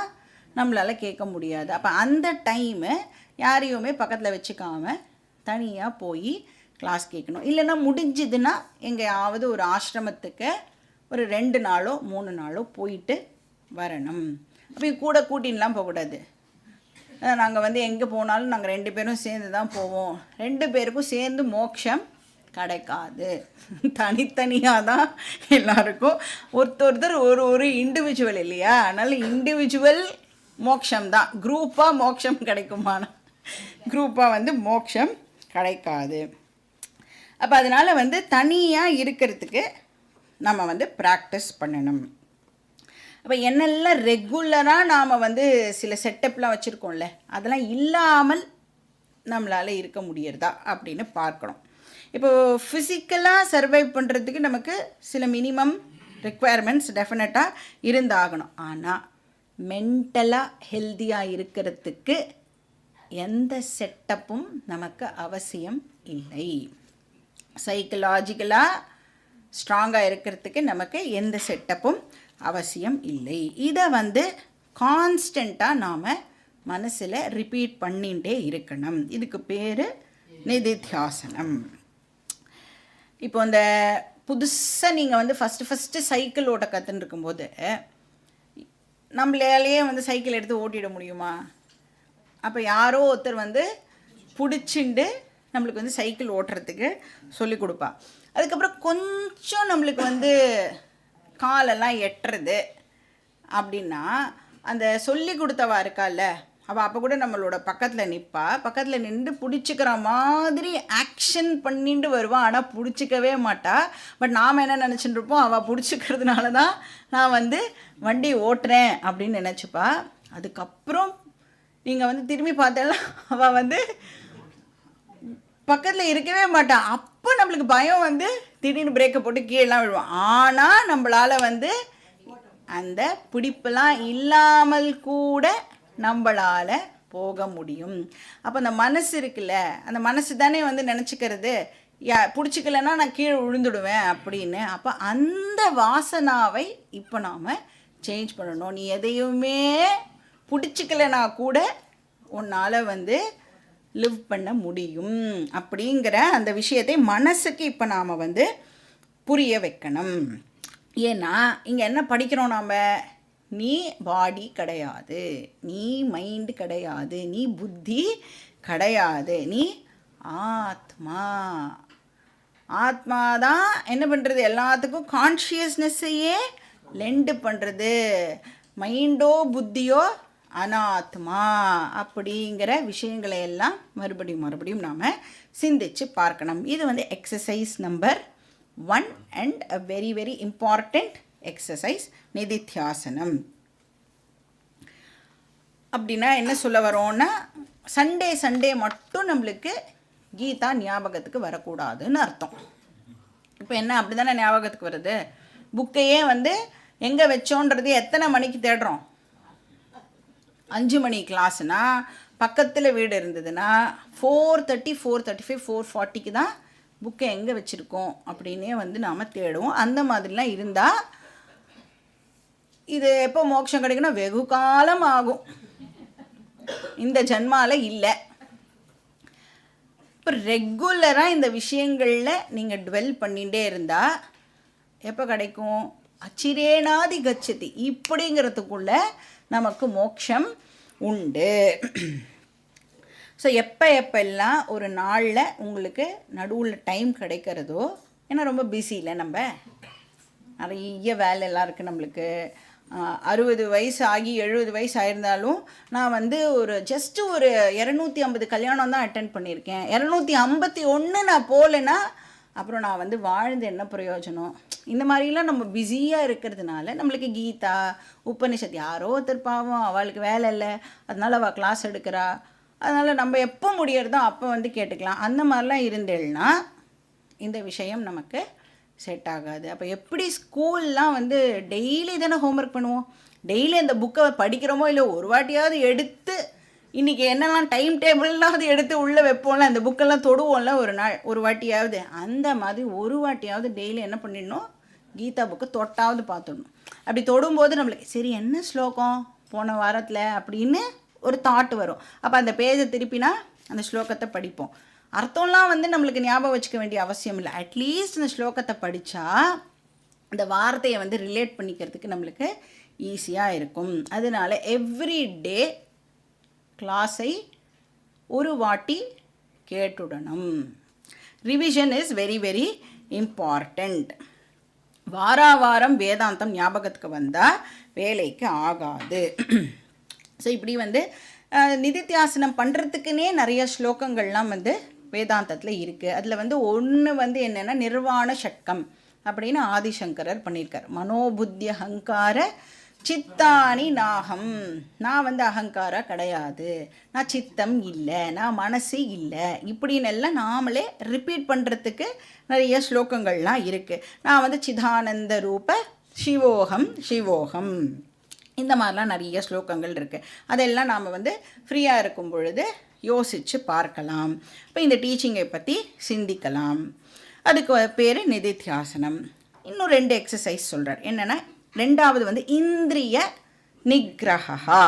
நம்மளால் கேட்க முடியாது. அப்போ அந்த டைமு யாரையுமே பக்கத்தில் வச்சுக்காமல் தனியாக போய் கிளாஸ் கேட்கணும். இல்லைன்னா முடிஞ்சதுன்னா எங்கேயாவது ஒரு ஆசிரமத்துக்கு ஒரு 2 நாளோ 3 நாளோ போயிட்டு வரணும். அப்போ கூட கூட்டின்லாம் போகக்கூடாது. நாங்கள் வந்து எங்கே போனாலும் நாங்கள் 2 பேரும் சேர்ந்து தான் போவோம். 2 பேருக்கும் சேர்ந்து மோட்சம் கிடைக்காது. தனித்தனியாக தான் எல்லாருக்கும் ஒருத்தர் ஒரு இண்டிவிஜுவல் இல்லையா? அதனால் இண்டிவிஜுவல் மோட்சம் தான். குரூப்பாக மோட்சம் கிடைக்குமான குரூப்பாக வந்து மோட்சம் கிடைக்காது. அப்போ அதனால் வந்து தனியாக இருக்கிறதுக்கு நம்ம வந்து ப்ராக்டிஸ் பண்ணணும். அப்போ என்னெல்லாம் ரெகுலராக நாம் வந்து சில செட்டப்லாம் வச்சுருக்கோம்ல, அதெல்லாம் இல்லாமல் நம்மளால் இருக்க முடியறதா அப்படின்னு பார்க்கணும். இப்போது ஃபிசிக்கலாக சர்வைவ் பண்ணுறதுக்கு நமக்கு சில மினிமம் ரெக்குவயர்மெண்ட்ஸ் டெஃபினட்டாக இருந்தாகணும். ஆனால் மென்டலாக ஹெல்த்தியாக இருக்கிறதுக்கு எந்த செட்டப்பும் நமக்கு அவசியம் இல்லை. சைக்கலாஜிக்கலாக ஸ்ட்ராங்காக இருக்கிறதுக்கு நமக்கு எந்த செட்டப்பும் அவசியம் இல்லை. இதை வந்து கான்ஸ்டண்ட்டாக நாம் மனசில் ரிப்பீட் பண்ணிகிட்டே இருக்கணும். இதுக்கு பேர் நிதித்தியாசனம். இப்போ இந்த புதுசாக நீங்கள் வந்து ஃபஸ்ட்டு சைக்கிள் ஓட்ட கற்றுன்னு இருக்கும்போது நம்மளாலேயே வந்து சைக்கிள் எடுத்து ஓட்டிட முடியுமா? அப்போ யாரோ ஒருத்தர் வந்து பிடிச்சிண்டு நம்மளுக்கு வந்து சைக்கிள் ஓட்டுறதுக்கு சொல்லி கொடுப்பா. அதுக்கப்புறம் கொஞ்சம் நம்மளுக்கு வந்து காலெல்லாம் எட்டுறது அப்படின்னா அந்த சொல்லி கொடுத்தவா இருக்கால்ல, அவள் அப்போ கூட நம்மளோட பக்கத்தில் நிற்பா. பக்கத்தில் நின்று பிடிச்சிக்கிற மாதிரி ஆக்ஷன் பண்ணிட்டு வருவான். ஆனால் பிடிச்சிக்கவே மாட்டா. பட் நாம் என்ன நினச்சிட்டு இருப்போம், அவள் பிடிச்சிக்கிறதுனால தான் நான் வந்து வண்டி ஓட்டுறேன் அப்படின்னு நினச்சிப்பா. அதுக்கப்புறம் நீங்கள் வந்து திரும்பி பார்த்தாலும் அவள் வந்து பக்கத்தில் இருக்கவே மாட்டான். அப்போ நம்மளுக்கு பயம் வந்து திடீர்னு பிரேக்கை போட்டு கீழெலாம் விழுவோம். ஆனால் நம்மளால் வந்து அந்த பிடிப்பெல்லாம் இல்லாமல் கூட நம்மளால் போக முடியும். அப்போ அந்த மனசு இருக்குல்ல, அந்த மனசு தானே வந்து நினச்சிக்கிறது பிடிச்சிக்கலன்னா நான் கீழே விழுந்துடுவேன் அப்படின்னு. அப்போ அந்த வாசனாவை இப்போ நாம் சேஞ்ச் பண்ணணும். நீ எதையுமே பிடிச்சிக்கலைன்னா கூட உன்னால் வந்து லிவ் பண்ண முடியும் அப்படிங்கிற அந்த விஷயத்தை மனசுக்கு இப்போ நாம் வந்து புரிய வைக்கணும். ஏன்னா இங்கே என்ன படிக்கிறோம் நாம், நீ பாடி கிடையாது, நீ மைண்டு கிடையாது, நீ புத்தி கிடையாது, நீ ஆத்மா. ஆத்மா தான் என்ன பண்ணுறது, எல்லாத்துக்கும் கான்ஷியஸ்னஸ்ஸையே லெண்டு பண்ணுறது. மைண்டோ புத்தியோ அனாத்மா அப்படிங்கிற விஷயங்களை எல்லாம் மறுபடியும் நாம் சிந்திச்சு பார்க்கணும். இது வந்து exercise number 1 and a very very important exercise நிதித்தியாசனம். அப்படின்னா என்ன சொல்ல வரோன்னா, சண்டே மட்டும் நம்மளுக்கு கீதா ஞாபகத்துக்கு வரக்கூடாதுன்னு அர்த்தம். இப்போ என்ன அப்படி தானே ஞாபகத்துக்கு வருது? புக்கையே வந்து எங்கே வச்சோன்றது எத்தனை மணிக்கு தேடுறோம்? 5 மணி கிளாஸ்னா பக்கத்தில் வீடு இருந்ததுன்னா 4:30, 4:35, 4:40க்கு தான் புக்கை எங்கே வச்சுருக்கோம் அப்படின்னே வந்து நாம் தேடுவோம். அந்த மாதிரிலாம் இருந்தால் இது எப்போ மோட்சம் கிடைக்குன்னா வெகு காலம் ஆகும், இந்த ஜன்மாவில் இல்லை. இப்போ ரெகுலராக இந்த விஷயங்களில் நீங்கள் டுவெல் பண்ணிகிட்டே இருந்தால் எப்போ கிடைக்கும்? அச்சிரேனாதி கச்சதி இப்படிங்கிறதுக்குள்ள நமக்கு மோட்சம் உண்டு. ஸோ எப்பெல்லாம் ஒரு நாளில் உங்களுக்கு நடுவில் டைம் கிடைக்கிறதோ, ஏன்னா ரொம்ப பிஸி இல்லை, நம்ம நிறைய வேலையெல்லாம் இருக்குது நம்மளுக்கு. 60 வயசு ஆகி 70 வயசு ஆயிருந்தாலும் நான் வந்து ஜஸ்ட்டு ஒரு 250 கல்யாணம் தான் அட்டென்ட் பண்ணியிருக்கேன். 251 நான் போகலைன்னா அப்புறம் நான் வந்து வாழ்ந்து என்ன பிரயோஜனம்? இந்த மாதிரிலாம் நம்ம பிஸியாக இருக்கிறதுனால நம்மளுக்கு கீதா உபனிஷத் யாரோ ஒருத்தர் பாவம் அவளுக்கு வேலை இல்லை, அதனால அவள் கிளாஸ் எடுக்கிறா, அதனால் நம்ம எப்போ முடியறதோ அப்போ வந்து கேட்டுக்கலாம். அந்த மாதிரிலாம் இருந்தேன்னா இந்த விஷயம் நமக்கு செட் ஆகாது. அப்போ எப்படி ஸ்கூல்லாம் வந்து டெய்லி தானே ஹோம்ஒர்க் பண்ணுவோம், டெய்லி அந்த புக்கை படிக்கிறோமோ இல்லை ஒரு வாட்டியாவது எடுத்து இன்றைக்கி என்னெல்லாம் டைம் டேபிள்லாம் அது எடுத்து உள்ளே வைப்போம்ல, அந்த புக்கெல்லாம் தொடுவோம்ல ஒரு நாள் ஒரு வாட்டியாவது, அந்த மாதிரி ஒரு வாட்டியாவது டெய்லி என்ன பண்ணிடணும், கீதா புக்கு தொட்டாவது பார்த்துடணும். அப்படி தொடும்போது நம்மளுக்கு சரி என்ன ஸ்லோகம் போன வாரத்தில் அப்படின்னு ஒரு தாட் வரும். அப்போ அந்த பேஜை திருப்பினா அந்த ஸ்லோகத்தை படிப்போம். அர்த்தம்லாம் வந்து நம்மளுக்கு ஞாபகம் வச்சுக்க வேண்டிய அவசியம் இல்லை. அட்லீஸ்ட் இந்த ஸ்லோகத்தை படித்தா இந்த வார்த்தையை வந்து ரிலேட் பண்ணிக்கிறதுக்கு நம்மளுக்கு ஈஸியாக இருக்கும். அதனால எவ்ரி டே கிளாஸை ஒரு வாட்டி கேட்டுடணும். Revision is very very important. வாரம் வேதாந்தம் ஞாபகத்துக்கு வந்தால் வேலைக்கு ஆகாது. ஸோ இப்படி வந்து நிதித்தியாசனம் பண்ணுறதுக்குன்னே நிறைய ஸ்லோகங்கள்லாம் வந்து வேதாந்தத்தில் இருக்குது. அதில் வந்து ஒன்று வந்து என்னென்னா நிர்வாண ஷட்கம் அப்படின்னு ஆதிசங்கரர் பண்ணியிருக்கார். மனோபுத்தி அகங்கார சித்தானி நாகம், நான் வந்து அகங்காரா கிடையாது, நான் சித்தம் இல்லை, நான் மனசு இல்லை, இப்படின்னு எல்லாம் நாமளே ரிப்பீட் பண்ணுறதுக்கு நிறைய ஸ்லோகங்கள்லாம் இருக்குது. நான் வந்து சிதானந்த ரூப சிவோகம் சிவோகம், இந்த மாதிரிலாம் நிறைய ஸ்லோகங்கள் இருக்குது. அதெல்லாம் நாம் வந்து ஃப்ரீயாக இருக்கும் பொழுது யோசித்து பார்க்கலாம். இப்போ இந்த டீச்சிங்கை பற்றி சிந்திக்கலாம். அதுக்கு பேர் நிதித்தியாசனம். இன்னும் 2 எக்ஸசைஸ் சொல்கிறார். என்னென்னா, ரெண்டாவது வந்து இந்திரிய நிகிரகா.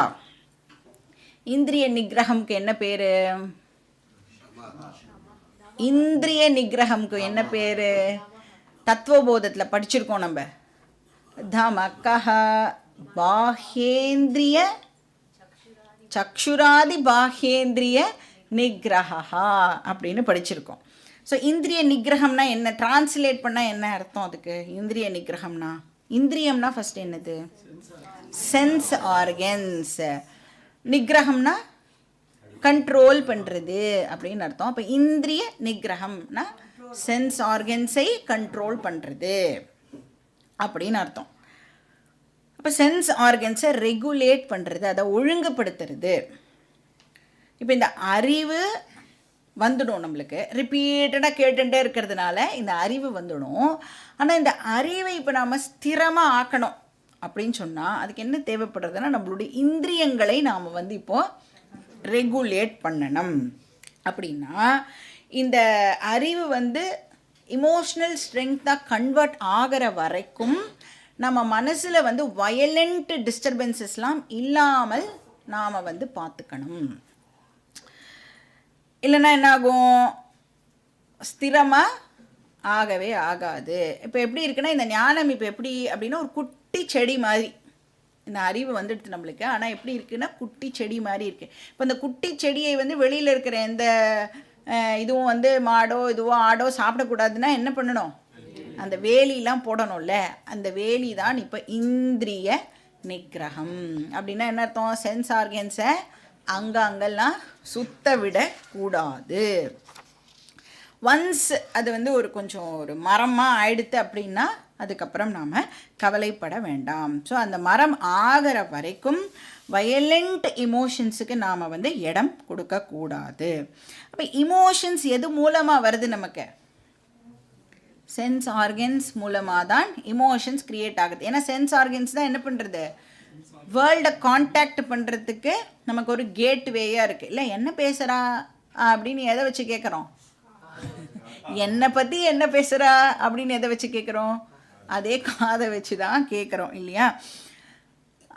இந்திரிய நிகிரகம்க்கு என்ன பேர்? இந்திரிய நிகிரகம்க்கு என்ன பேர்? தத்துவபோதத்தில் படிச்சிருக்கோம் நம்ம. தமக்கஹ பாஹ்யேந்திரிய சக்ஷுராதி பாஹ்யேந்திரிய நிகிரகா அப்படின்னு படிச்சிருக்கோம். ஸோ இந்திரிய நிகிரகம்னா என்ன, டிரான்ஸ்லேட் பண்ணால் என்ன அர்த்தம் அதுக்கு? இந்திரிய நிகிரகம்னா, இந்திரியம்னா ஃபஸ்ட் என்னது? Sense organs. நிகிரகம்னா கண்ட்ரோல் பண்ணுறது அப்படின்னு அர்த்தம். அப்போ இந்திரிய நிகிரகம்னா சென்ஸ் ஆர்கன்ஸை கண்ட்ரோல் பண்ணுறது அப்படின்னு அர்த்தம். அப்போ சென்ஸ் ஆர்கன்ஸை ரெகுலேட் பண்ணுறது, அதை ஒழுங்குபடுத்துறது. இப்போ இந்த அறிவு வந்துடும் நம்மளுக்கு, ரிப்பீட்டடாக கேட்டுகிட்டே இருக்கிறதுனால இந்த அறிவு வந்துடும். ஆனால் இந்த அறிவை இப்போ நாம் ஸ்திரமாக ஆக்கணும் அப்படின்னு சொன்னால் அதுக்கு என்ன தேவைப்படுறதுன்னா, நம்மளுடைய இந்திரியங்களை நாம் வந்து இப்போது ரெகுலேட் பண்ணணும். அப்படின்னா இந்த அறிவு வந்து இமோஷ்னல் ஸ்ட்ரென்த்தாக கன்வெர்ட் ஆகிற வரைக்கும் நம்ம மனசில் வந்து வயலண்ட் டிஸ்டர்பன்சஸ்லாம் இல்லாமல் நாம் வந்து பார்த்துக்கணும். இல்லைன்னா என்னாகும், ஸ்திரமாக ஆகவே ஆகாது. இப்போ எப்படி இருக்குன்னா, இந்த ஞானம் இப்போ எப்படி அப்படின்னா ஒரு குட்டி செடி மாதிரி இந்த அறிவு வந்துடுது நம்மளுக்கு. ஆனால் எப்படி இருக்குன்னா குட்டி செடி மாதிரி இருக்குது. இப்போ இந்த குட்டி செடியை வந்து வெளியில் இருக்கிற எந்த இதுவும் வந்து மாடோ இதுவோ ஆடோ சாப்பிடக்கூடாதுன்னா என்ன பண்ணணும்? அந்த வேலிலாம் போடணும்ல, அந்த வேலி தான் இப்போ இந்திரிய நிகிரகம். அப்படின்னா என்ன அர்த்தம்? சென்ஸ் ஆர்கன்ஸை அங்கெல்லாம் சுத்த விடக்கூடாது. ஒன்ஸ் அது வந்து ஒரு கொஞ்சம் ஒரு மரமாக ஆயிடுத்து அப்படின்னா அதுக்கப்புறம் நாம் கவலைப்பட வேண்டாம். ஸோ அந்த மரம் ஆகிற வரைக்கும் வயலண்ட் இமோஷன்ஸுக்கு நாம் வந்து இடம் கொடுக்கக்கூடாது. அப்போ இமோஷன்ஸ் எது மூலமாக வருது நமக்கு? சென்ஸ் ஆர்கன்ஸ் மூலமாக தான் இமோஷன்ஸ் க்ரியேட் ஆகுது. ஏன்னா சென்ஸ் ஆர்கன்ஸ் தான் என்ன பண்ணுறது, வேர்ல்டை கான்டாக்ட் பண்ணுறதுக்கு நமக்கு ஒரு கேட் வேயாக இருக்குது. இல்லை என்ன பேசுகிறா அப்படின்னு எதை வச்சு கேட்குறோம்? என்னை பற்றி என்ன பேசுகிறா அப்படின்னு எதை வச்சு கேட்குறோம்? அதே காதை வச்சு தான் கேட்குறோம் இல்லையா?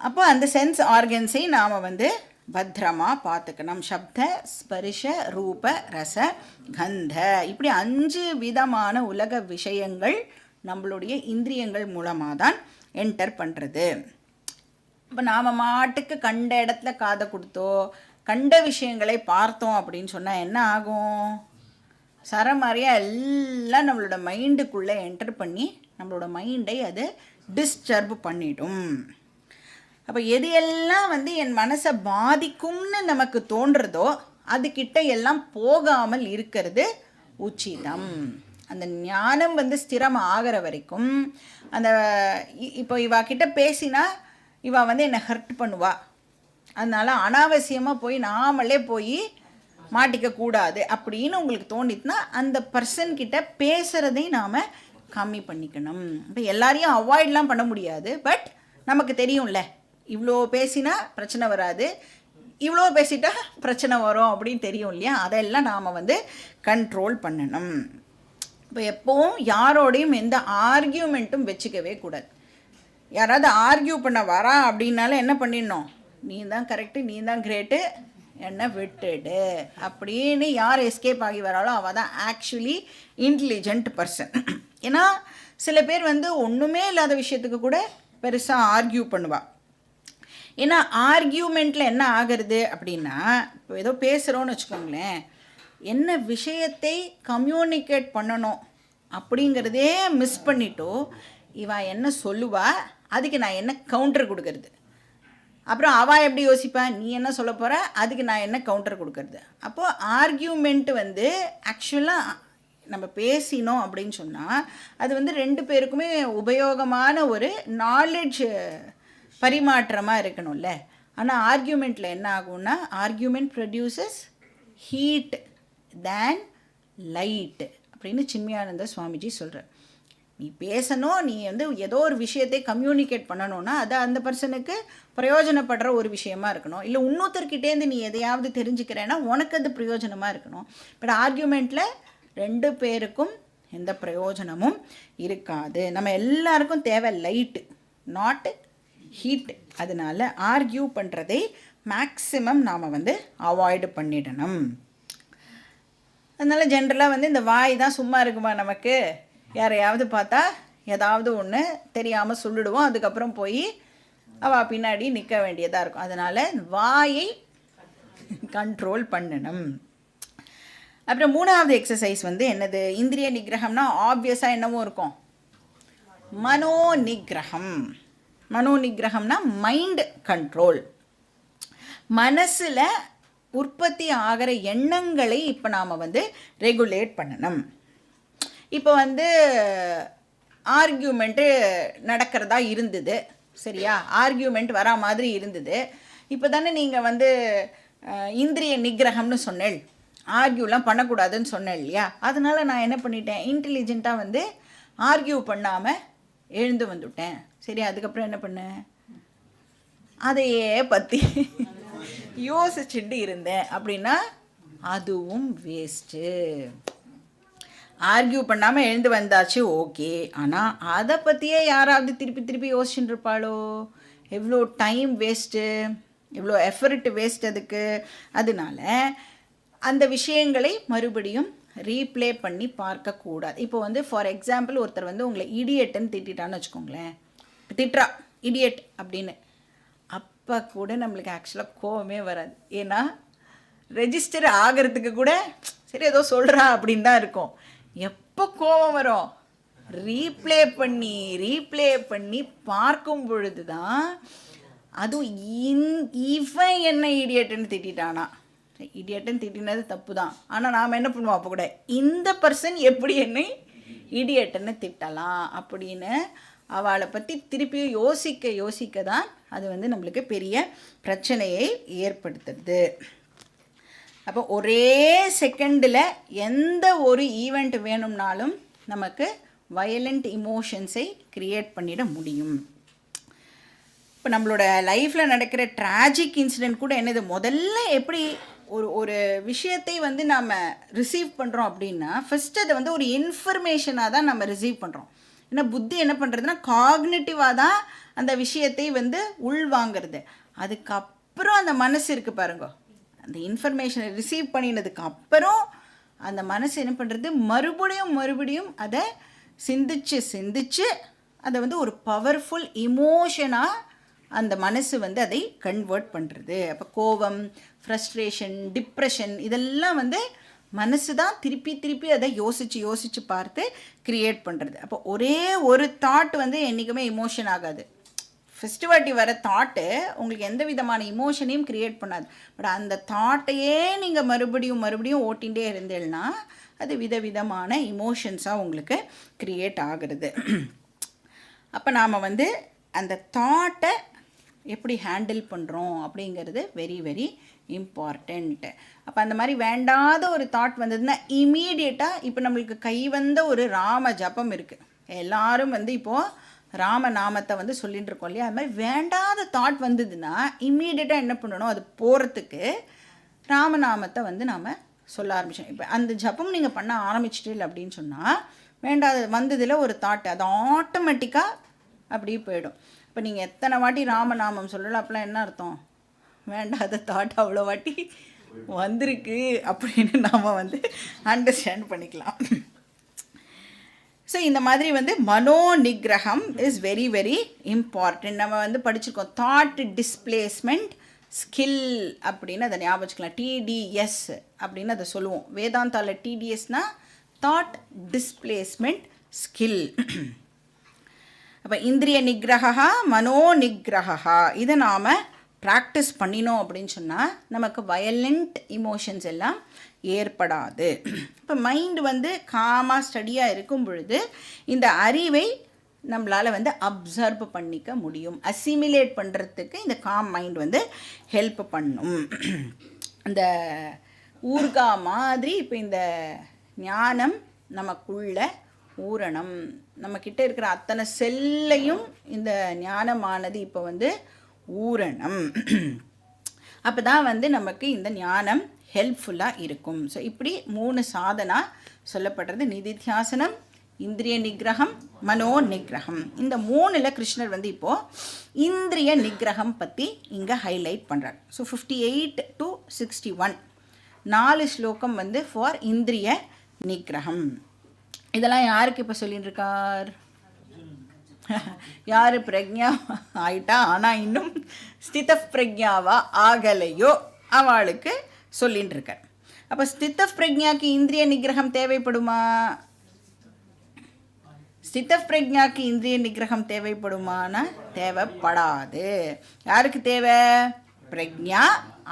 அப்போ அந்த சென்ஸ் ஆர்கன்ஸை நாம் வந்து பத்திரமாக பார்த்துக்கணும். சப்த ஸ்பரிஷ ரூப ரச கந்த, இப்படி 5 விதமான உலக விஷயங்கள் நம்மளுடைய இந்திரியங்கள் மூலமாக தான் என்டர் பண்ணுறது. இப்போ நாம் மாட்டுக்கு கண்ட இடத்துல காதை கொடுத்தோ கண்ட விஷயங்களை பார்த்தோம் அப்படின்னு சொன்னால் என்ன ஆகும்? சரமாரியாக எல்லாம் நம்மளோட மைண்டுக்குள்ளே என்டர் பண்ணி நம்மளோட மைண்டை அது டிஸ்டர்ப் பண்ணிடும். அப்போ எது எல்லாம் வந்து என் மனசை பாதிக்கும்னு நமக்கு தோன்றதோ அதுக்கிட்ட எல்லாம் போகாமல் இருக்கிறது உச்சிதம். அந்த ஞானம் வந்து ஸ்திரம் ஆகிற வரைக்கும் அந்த இப்போ இவாக்கிட்ட பேசினா இவா வந்து என்னை ஹர்ட் பண்ணுவா, அதனால் அனாவசியமாக போய் நாமளே போய் மாட்டிக்கக்கூடாது அப்படின்னு உங்களுக்கு தோணிட்டுனா அந்த பர்சன்கிட்ட பேசுகிறதை நாம் கம்மி பண்ணிக்கணும். இப்போ எல்லாரையும் அவாய்ட்லாம் பண்ண முடியாது, பட் நமக்கு தெரியும்ல இவ்வளோ பேசினா பிரச்சனை வராது, இவ்வளோ பேசிட்டா பிரச்சனை வரும் அப்படின்னு தெரியும் இல்லையா, அதெல்லாம் நாம் வந்து கண்ட்ரோல் பண்ணணும். இப்போ எப்போவும் யாரோடையும் எந்த ஆர்கியூமெண்ட்டும் வச்சுக்கவே கூடாது. யாராவது ஆர்கியூ பண்ண வரா அப்படின்னால என்ன பண்ணிடணும், நீ தான் கரெக்டு, நீ தான் கிரேட்டு, என்ன விட்டுடு அப்படின்னு யார் எஸ்கேப் ஆகி வராளோ அவள் தான் ஆக்சுவலி இன்டெலிஜென்ட் பர்சன். ஏன்னா சில பேர் வந்து ஒன்றுமே இல்லாத விஷயத்துக்கு கூட பெருசாக ஆர்கியூ பண்ணுவாள். ஏன்னா ஆர்கியூமெண்ட்டில் என்ன ஆகிறது அப்படின்னா, இப்போ ஏதோ பேசுகிறோன்னு வச்சுக்கோங்களேன், என்ன விஷயத்தை கம்யூனிகேட் பண்ணணும் அப்படிங்கிறதே மிஸ் பண்ணிட்டோ இவன் என்ன சொல்லுவா, அதுக்கு நான் என்ன கவுண்டர் கொடுக்கறது, அப்புறம் அவள் எப்படி யோசிப்பா, நீ என்ன சொல்ல போகிற, அதுக்கு நான் என்ன கவுண்டர் கொடுக்கறது. அப்போது ஆர்கியூமெண்ட் வந்து ஆக்சுவலாக நம்ம பேசினோம் அப்படின்னு சொன்னால் அது வந்து ரெண்டு பேருக்குமே உபயோகமான ஒரு நாலேஜ் பரிமாற்றமாக இருக்கணும்ல. ஆனால் ஆர்கியூமெண்ட்டில் என்ன ஆகும்னா, ஆர்கியூமெண்ட் ப்ரொடியூசஸ் ஹீட் தேன் லைட் அப்படின்னு சின்மயானந்த சுவாமிஜி சொல்கிறார். நீ பேசணும், நீ வந்து ஏதோ ஒரு விஷயத்தை கம்யூனிகேட் பண்ணணும்னா அது அந்த பர்சனுக்கு பிரயோஜனப்படுற ஒரு விஷயமா இருக்கணும். இல்லை இன்னொருத்தர்கிட்டேருந்து நீ எதையாவது தெரிஞ்சுக்கிறேன்னா உனக்கு அது பிரயோஜனமாக இருக்கணும். பட் ஆர்கியூமெண்ட்டில் ரெண்டு பேருக்கும் எந்த பிரயோஜனமும் இருக்காது. நம்ம எல்லாருக்கும் தேவை லைட்டு, நாட் ஹீட். அதனால் ஆர்கியூ பண்ணுறதை மேக்ஸிமம் நாம் வந்து அவாய்டு பண்ணிடணும். அதனால் ஜென்ரலாக வந்து இந்த வாய் தான் சும்மா இருக்குமா, நமக்கு யாரையாவது பார்த்தா ஏதாவது ஒன்று தெரியாமல் சொல்லிடுவோம், அதுக்கப்புறம் போய் அவள் பின்னாடி நிற்க வேண்டியதாக இருக்கும். அதனால் வாயை கண்ட்ரோல் பண்ணணும். அப்புறம் மூணாவது எக்ஸசைஸ் வந்து என்னது, இந்திரிய நிகிரகம்னா ஆப்வியஸாக என்னவும் இருக்கும், மனோ நிகிரகம். மனோ நிகிரகம்னா மைண்ட் கண்ட்ரோல். மனசில் உற்பத்தி ஆகிற எண்ணங்களை இப்போ நாம் வந்து ரெகுலேட் பண்ணணும். இப்போ வந்து ஆர்கியூமெண்ட்டு நடக்கிறதா இருந்தது, சரியா, ஆர்கியூமெண்ட் வரா மாதிரி இருந்தது. இப்போ தானே நீங்கள் வந்து இந்திரிய நிகிரகம்னு சொன்னேன், ஆர்கியூலாம் பண்ணக்கூடாதுன்னு சொன்னேன் இல்லையா. அதனால் நான் என்ன பண்ணிட்டேன், இன்டெலிஜென்ட்டாக வந்து ஆர்கியூ பண்ணாமல் எழுந்து வந்துவிட்டேன். சரி, அதுக்கப்புறம் என்ன பண்ணேன், அதையே பற்றி யோசிச்சுட்டு இருந்தேன் அப்படின்னா அதுவும் வேஸ்ட்டு. ஆர்கியூ பண்ணாமல் எழுந்து வந்தாச்சு ஓகே, ஆனால் அதை பற்றியே யாராவது திருப்பி திருப்பி யோசிச்சுட்டு இருப்பாளோ, எவ்வளோ டைம் வேஸ்ட்டு, எவ்வளோ எஃபர்ட் வேஸ்ட் அதுக்கு. அதனால அந்த விஷயங்களை மறுபடியும் ரீப்ளே பண்ணி பார்க்கக்கூடாது. இப்போ வந்து ஃபார் எக்ஸாம்பிள் ஒருத்தர் வந்து உங்களை இடியட்டுன்னு திட்டான்னு வச்சுக்கோங்களேன், திட்டுறா இடியட் அப்படின்னு, அப்போ கூட நம்மளுக்கு ஆக்சுவலாக கோவமே வராது. ஏன்னா ரெஜிஸ்டர் ஆகிறதுக்கு கூட சரி ஏதோ சொல்கிறா அப்படின்னு தான் இருக்கும். எப்போ கோபம் வரும், ரீப்ளே பண்ணி பார்க்கும் பொழுது தான், அதுவும் இவன் என்ன இடியட்டுன்னு திட்டானா, இடியட்டுன்னு திட்டினது தப்பு தான், ஆனால் நாம் என்ன பண்ணுவோம், அப்போ கூட இந்த பர்சன் எப்படி என்னை இடியட்டுன்னு திட்டலாம் அப்படின்னு அவளை பற்றி திருப்பியும் யோசிக்க தான் அது வந்து நம்மளுக்கு பெரிய பிரச்சனையை ஏற்படுத்துறது. அப்போ ஒரே செகண்டில் எந்த ஒரு ஈவெண்ட் வேணும்னாலும் நமக்கு வயலண்ட் இமோஷன்ஸை க்ரியேட் பண்ணிட முடியும். இப்போ நம்மளோட லைஃப்பில் நடக்கிற ட்ராஜிக் இன்சிடெண்ட் கூட என்னது, முதல்ல எப்படி ஒரு விஷயத்தை வந்து நாம் ரிசீவ் பண்ணுறோம் அப்படின்னா ஃபஸ்ட்டு அதை வந்து ஒரு இன்ஃபர்மேஷனாக தான் நம்ம ரிசீவ் பண்ணுறோம். ஏன்னா புத்தி என்ன பண்ணுறதுன்னா காக்னிட்டிவாக தான் அந்த விஷயத்தை வந்து உள்வாங்கிறது. அதுக்கப்புறம் அந்த மனசு இருக்குது பாருங்க, அந்த இன்ஃபர்மேஷனை ரிசீவ் பண்ணினதுக்கு அப்புறம் அந்த மனசு என்ன பண்ணுறது, மறுபடியும் அதை சிந்திச்சு அதை வந்து ஒரு பவர்ஃபுல் இமோஷனாக அந்த மனசு வந்து அதை கன்வெர்ட் பண்ணுறது. அப்போ கோபம், ஃப்ரஸ்ட்ரேஷன், டிப்ரெஷன் இதெல்லாம் வந்து மனசு தான் திருப்பி அதை யோசித்து பார்த்து க்ரியேட் பண்ணுறது. அப்போ ஒரே ஒரு தாட் வந்து என்றைக்குமே இமோஷன் ஆகாது. ஃபஸ்ட்டு வாட்டி வர தாட்டு உங்களுக்கு எந்த விதமான இமோஷனையும் க்ரியேட் பண்ணாது. பட் அந்த தாட்டையே நீங்கள் மறுபடியும் ஓட்டிகிட்டே இருந்தேன்னா அது விதவிதமான இமோஷன்ஸாக உங்களுக்கு க்ரியேட் ஆகிறது. அப்போ நாம் வந்து அந்த தாட்டை எப்படி ஹேண்டில் பண்ணுறோம் அப்படிங்கிறது வெரி வெரி இம்பார்ட்டண்ட். அப்போ அந்த மாதிரி வேண்டாத ஒரு தாட் வந்ததுன்னா இம்மீடியட்டாக இப்போ நம்மளுக்கு கை வந்த ஒரு ராம ஜபம் இருக்குது. எல்லாரும் வந்து இப்போது ராமநாமத்தை வந்து சொல்லிட்டு இருக்கோம் இல்லையா? அது மாதிரி வேண்டாத தாட் வந்ததுன்னா இம்மீடியட்டாக என்ன பண்ணணும், அது போகிறதுக்கு ராமநாமத்தை வந்து நாம் சொல்ல ஆரம்பிச்சோம். இப்போ அந்த ஜபம் நீங்கள் பண்ண ஆரம்பிச்சிட்டு அப்படின்னு சொன்னால் வேண்டாத வந்ததில் ஒரு தாட் அது ஆட்டோமேட்டிக்காக அப்படியே போயிடும். இப்போ நீங்கள் எத்தனை வாட்டி ராமநாமம் சொல்லலாம், அப்போலாம் என்ன அர்த்தம், வேண்டாத தாட் அவ்வளோ வாட்டி வந்திருக்கு அப்படின்னு நாம் வந்து அண்டர்ஸ்டாண்ட் பண்ணிக்கலாம். ஸோ இந்த மாதிரி வந்து மனோ நிகிரகம் இஸ் வெரி வெரி இம்பார்ட்டண்ட். நம்ம வந்து படிச்சிருக்கோம் தாட் டிஸ்பிளேஸ்மெண்ட் ஸ்கில் அப்படின்னு அதை ஞாபகம் வச்சுக்கலாம். டிடிஎஸ் அப்படின்னு அதை சொல்லுவோம். வேதாந்தாவில் டிடிஎஸ்னால் தாட் டிஸ்பிளேஸ்மெண்ட் ஸ்கில். அப்போ இந்திரிய நிகிரகா மனோ நிகிரகா இதை நாம் ப்ராக்டிஸ் பண்ணினோம் அப்படின்னு சொன்னால் நமக்கு வயலண்ட் இமோஷன்ஸ் எல்லாம் ஏற்படாது. இப்போ மைண்டு வந்து காமாக ஸ்டடியாக இருக்கும் பொழுது இந்த அறிவை நம்மளால் வந்து அப்சர்வ் பண்ணிக்க முடியும். அசிமிலேட் பண்ணுறதுக்கு இந்த காம் மைண்ட் வந்து ஹெல்ப் பண்ணும். இந்த ஊர்கா மாதிரி இப்போ இந்த ஞானம் நமக்குள்ள ஊறணும். நம்மக்கிட்ட இருக்கிற அத்தனை செல்லையும் இந்த ஞானமானது இப்போ வந்து ஊறணும். அப்போ தான் வந்து நமக்கு இந்த ஞானம் ஹெல்ப்ஃபுல்லாக இருக்கும். ஸோ இப்படி 3 சாதனா சொல்லப்படுறது. நிதித்தியாசனம், இந்திரிய நிகிரகம், மனோ நிகிரகம். இந்த 3ல் கிருஷ்ணர் வந்து இப்போது இந்திரிய நிகிரகம் பற்றி இங்கே ஹைலைட் பண்ணுறார். ஸோ 58 to 61 4 ஸ்லோகம் வந்து ஃபார் இந்திரிய நிகிரகம். இதெல்லாம் யாருக்கு இப்போ சொல்லிட்டு இருக்கார்? யார் பிரக்ஞா ஆயிட்டா ஆனால் இன்னும் ஸ்தித பிரக்ஞாவா ஆகலையோ அவளுக்கு சொல்லிட்டு இருக்கார். அப்போ ஸ்தித பிரக்ஞாக்கு இந்திரிய நிகிரகம் தேவைப்படுமா? ஸ்தித பிரக்ஞாக்கு இந்திரிய நிகிரகம் தேவைப்படுமானா தேவைப்படாது. யாருக்கு தேவை? பிரக்ஞா.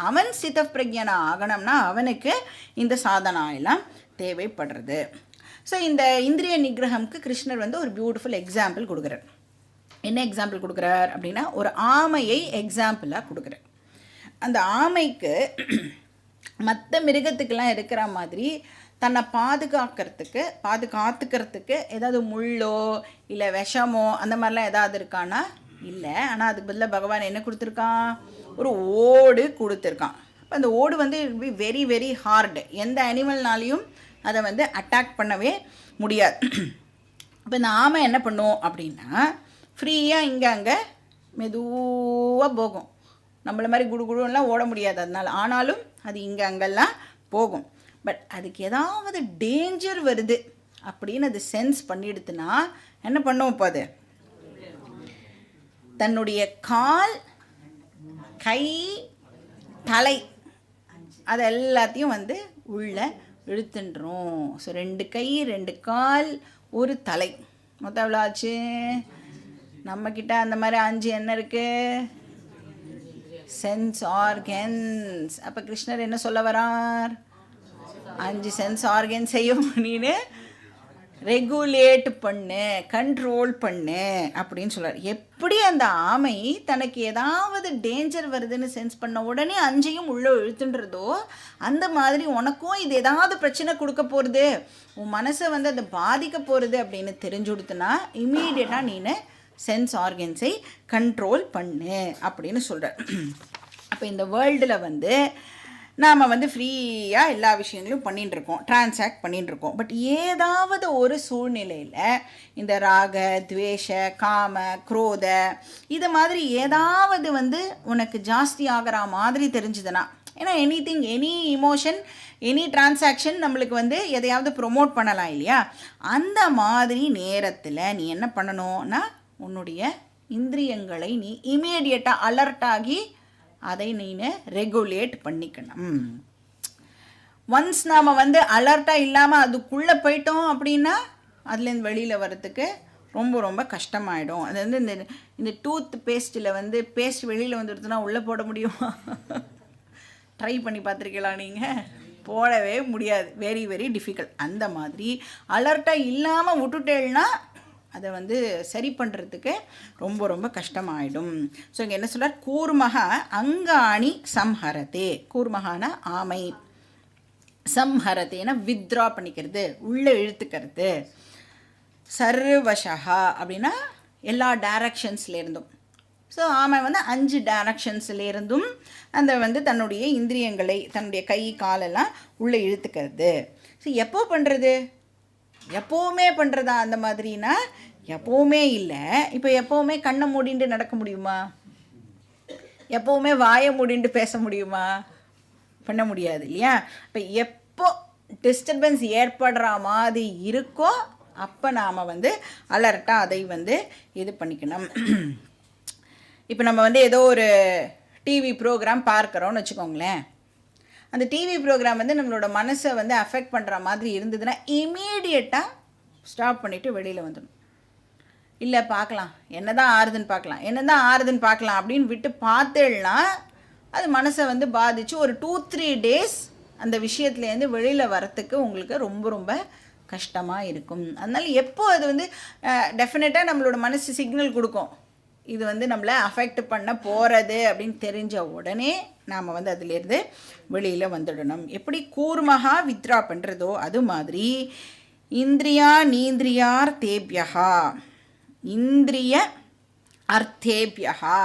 அவன் ஸ்தித பிரக்ஞனா ஆகணும்னா அவனுக்கு இந்த சாதனா எல்லாம் தேவைப்படுறது. ஸோ இந்த இந்திரிய நிகிரகம்க்கு கிருஷ்ணர் வந்து ஒரு பியூட்டிஃபுல் எக்ஸாம்பிள் கொடுக்குறார். என்ன எக்ஸாம்பிள் கொடுக்குறார் அப்படின்னா ஒரு ஆமையை எக்ஸாம்பிளாக கொடுக்குறார். அந்த ஆமைக்கு மற்ற மிருகத்துக்கெல்லாம் இருக்கிற மாதிரி தன்னை பாதுகாத்துக்கிறதுக்கு ஏதாவது முள்ளோ இல்லை விஷமோ அந்த மாதிரிலாம் ஏதாவது இருக்கான்னா இல்லை. ஆனால் அதுக்கு பதிலாக பகவான் என்ன கொடுத்துருக்கான்? ஒரு ஓடு கொடுத்துருக்கான். அப்போ அந்த ஓடு வந்து it be very very hard. எந்த அனிமல்னாலையும் அதை வந்து அட்டாக் பண்ணவே முடியாது. இப்போ இந்த ஆமை என்ன பண்ணும் அப்படின்னா ஃப்ரீயாக இங்கே அங்கே மெதுவாக போகும். நம்மள மாதிரி குடுகுடுலாம் ஓட முடியாது அதனால். ஆனாலும் அது இங்கே அங்கெல்லாம் போகும். பட் அதுக்கு ஏதாவது டேஞ்சர் வருது அப்படின்னு அது சென்ஸ் பண்ணிடுதுன்னா என்ன பண்ணும்? இப்போ அது தன்னுடைய கால், கை, தலை அது எல்லாத்தையும் வந்து உள்ள இழுத்துன்றோம். ஸோ 2 கை, 2 கால், 1 தலை, மொத்தம் எவ்வளோ ஆச்சு? நம்மக்கிட்ட அந்த மாதிரி 5 என்ன இருக்குது? Sense organs. அப்போ கிருஷ்ணர் என்ன சொல்ல வரார்? 5 சென்ஸ் ஆர்கன்ஸையும் நீனு ரெகுலேட் பண்ணு, கண்ட்ரோல் பண்ணு அப்படின்னு சொல்கிறார். எப்படி அந்த ஆமை தனக்கு ஏதாவது டேஞ்சர் வருதுன்னு சென்ஸ் பண்ண உடனே 5ஐயும் உள்ளே இழுத்துன்றதோ அந்த மாதிரி உனக்கும் இது ஏதாவது பிரச்சனை கொடுக்க போகிறது, உன் மனசை வந்து அதை பாதிக்க போகிறது அப்படின்னு தெரிஞ்சு கொடுத்தனா இம்மீடியட்டாக நீனு சென்ஸ் ஆர்கன்ஸை கண்ட்ரோல் பண்ணு அப்படின்னு சொல்கிறார். அப்போ இந்த வேர்ல்டில் வந்து நாம் வந்து ஃப்ரீயாக எல்லா விஷயங்களும் பண்ணிகிட்டுருக்கோம், டிரான்சாக்ட் பண்ணிகிட்டுருக்கோம். பட் ஏதாவது ஒரு சூழ்நிலையில் இந்த ராக, துவேஷ, காம, குரோத இது மாதிரி ஏதாவது வந்து உனக்கு ஜாஸ்தி ஆகிற மாதிரி தெரிஞ்சுதுன்னா, ஏன்னா எனி இமோஷன், எனி டிரான்சாக்ஷன் நம்மளுக்கு வந்து எதையாவது ப்ரொமோட் பண்ணலாம் இல்லையா? அந்த மாதிரி நேரத்தில் நீ என்ன பண்ணணும்னா உன்னுடைய இந்திரியங்களை நீ இமீடியட்டாக அலர்ட்டாகி அதை நீ ரெகுலேட் பண்ணிக்கணும். ஒன்ஸ் நாம் வந்து அலர்ட்டாக இல்லாமல் அதுக்குள்ளே போயிட்டோம் அப்படின்னா அதுலேருந்து வெளியில் வர்றதுக்கு ரொம்ப ரொம்ப கஷ்டமாயிடும். அது வந்து இந்த டூத் பேஸ்ட்டில் வந்து பேஸ்ட் வெளியில் வந்துடுதுன்னா உள்ளே போட முடியுமா? ட்ரை பண்ணி பார்த்துருக்கீங்களா நீங்கள்? போடவே முடியாது. Very very difficult. அந்த மாதிரி அலர்ட்டாக இல்லாமல் விட்டுட்டேன்னா அதை வந்து சரி பண்ணுறதுக்கு ரொம்ப ரொம்ப கஷ்டமாயிடும். ஸோ இங்கே என்ன சொல்கிறார், கூர்மகா அங்காணி சம்ஹரத்தே, கூர்மகான ஆமை, சம்ஹரத்தேனா வித்ரா பண்ணிக்கிறது, உள்ளே இழுத்துக்கிறது, சர்வஷா அப்படின்னா எல்லா டைரக்ஷன்ஸ்லேருந்தும். ஸோ ஆமை வந்து 5 டைரக்ஷன்ஸ்லேருந்தும் அந்த வந்து தன்னுடைய இந்திரியங்களை, தன்னுடைய கை காலெல்லாம் உள்ளே இழுத்துக்கிறது. ஸோ எப்போ பண்ணுறது, எப்போவுமே பண்ணுறதா அந்த மாதிரினா எப்போவுமே இல்லை. இப்போ எப்போவுமே கண்ணை மூடிட்டு நடக்க முடியுமா, எப்போவுமே வாயை மூடிட்டு பேச முடியுமா, பண்ண முடியாது இல்லையா. இப்போ எப்போ டிஸ்டர்பன்ஸ் ஏற்படுற மாதிரி இருக்கோ அப்போ நாம் வந்து அலர்ட்டாக அதை வந்து இது பண்ணிக்கணும். இப்போ நம்ம வந்து ஏதோ ஒரு டிவி ப்ரோக்ராம் பார்க்குறோன்னு வச்சுக்கோங்களேன். அந்த டிவி ப்ரோக்ராம் வந்து நம்மளோட மனசை வந்து அஃபெக்ட் பண்ணுற மாதிரி இருந்ததுன்னா இமீடியட்டாக ஸ்டாப் பண்ணிவிட்டு வெளியில் வந்துடணும். இல்லை பார்க்கலாம், என்ன தான் ஆறுதுன்னு பார்க்கலாம் அப்படின்னு விட்டு பார்த்தேன்னா அது மனசை வந்து பாதித்து ஒரு 2-3 days அந்த விஷயத்துலேருந்து வெளியில் வரத்துக்கு உங்களுக்கு ரொம்ப ரொம்ப கஷ்டமாக இருக்கும். அதனால் எப்போ அது வந்து டெஃபினட்டாக நம்மளோட மனசு சிக்னல் கொடுக்கும், இது வந்து நம்மளை அஃபெக்ட் பண்ண போகிறது அப்படின்னு தெரிஞ்ச உடனே நாம் வந்து அதிலேருந்து வெளியில் வந்துடணும். எப்படி கூர்மகா வித்ரா பண்ணுறதோ அது மாதிரி இந்திரியா நீந்திரியார் தேபியகா, இந்திரிய அர்த்தேபியகா.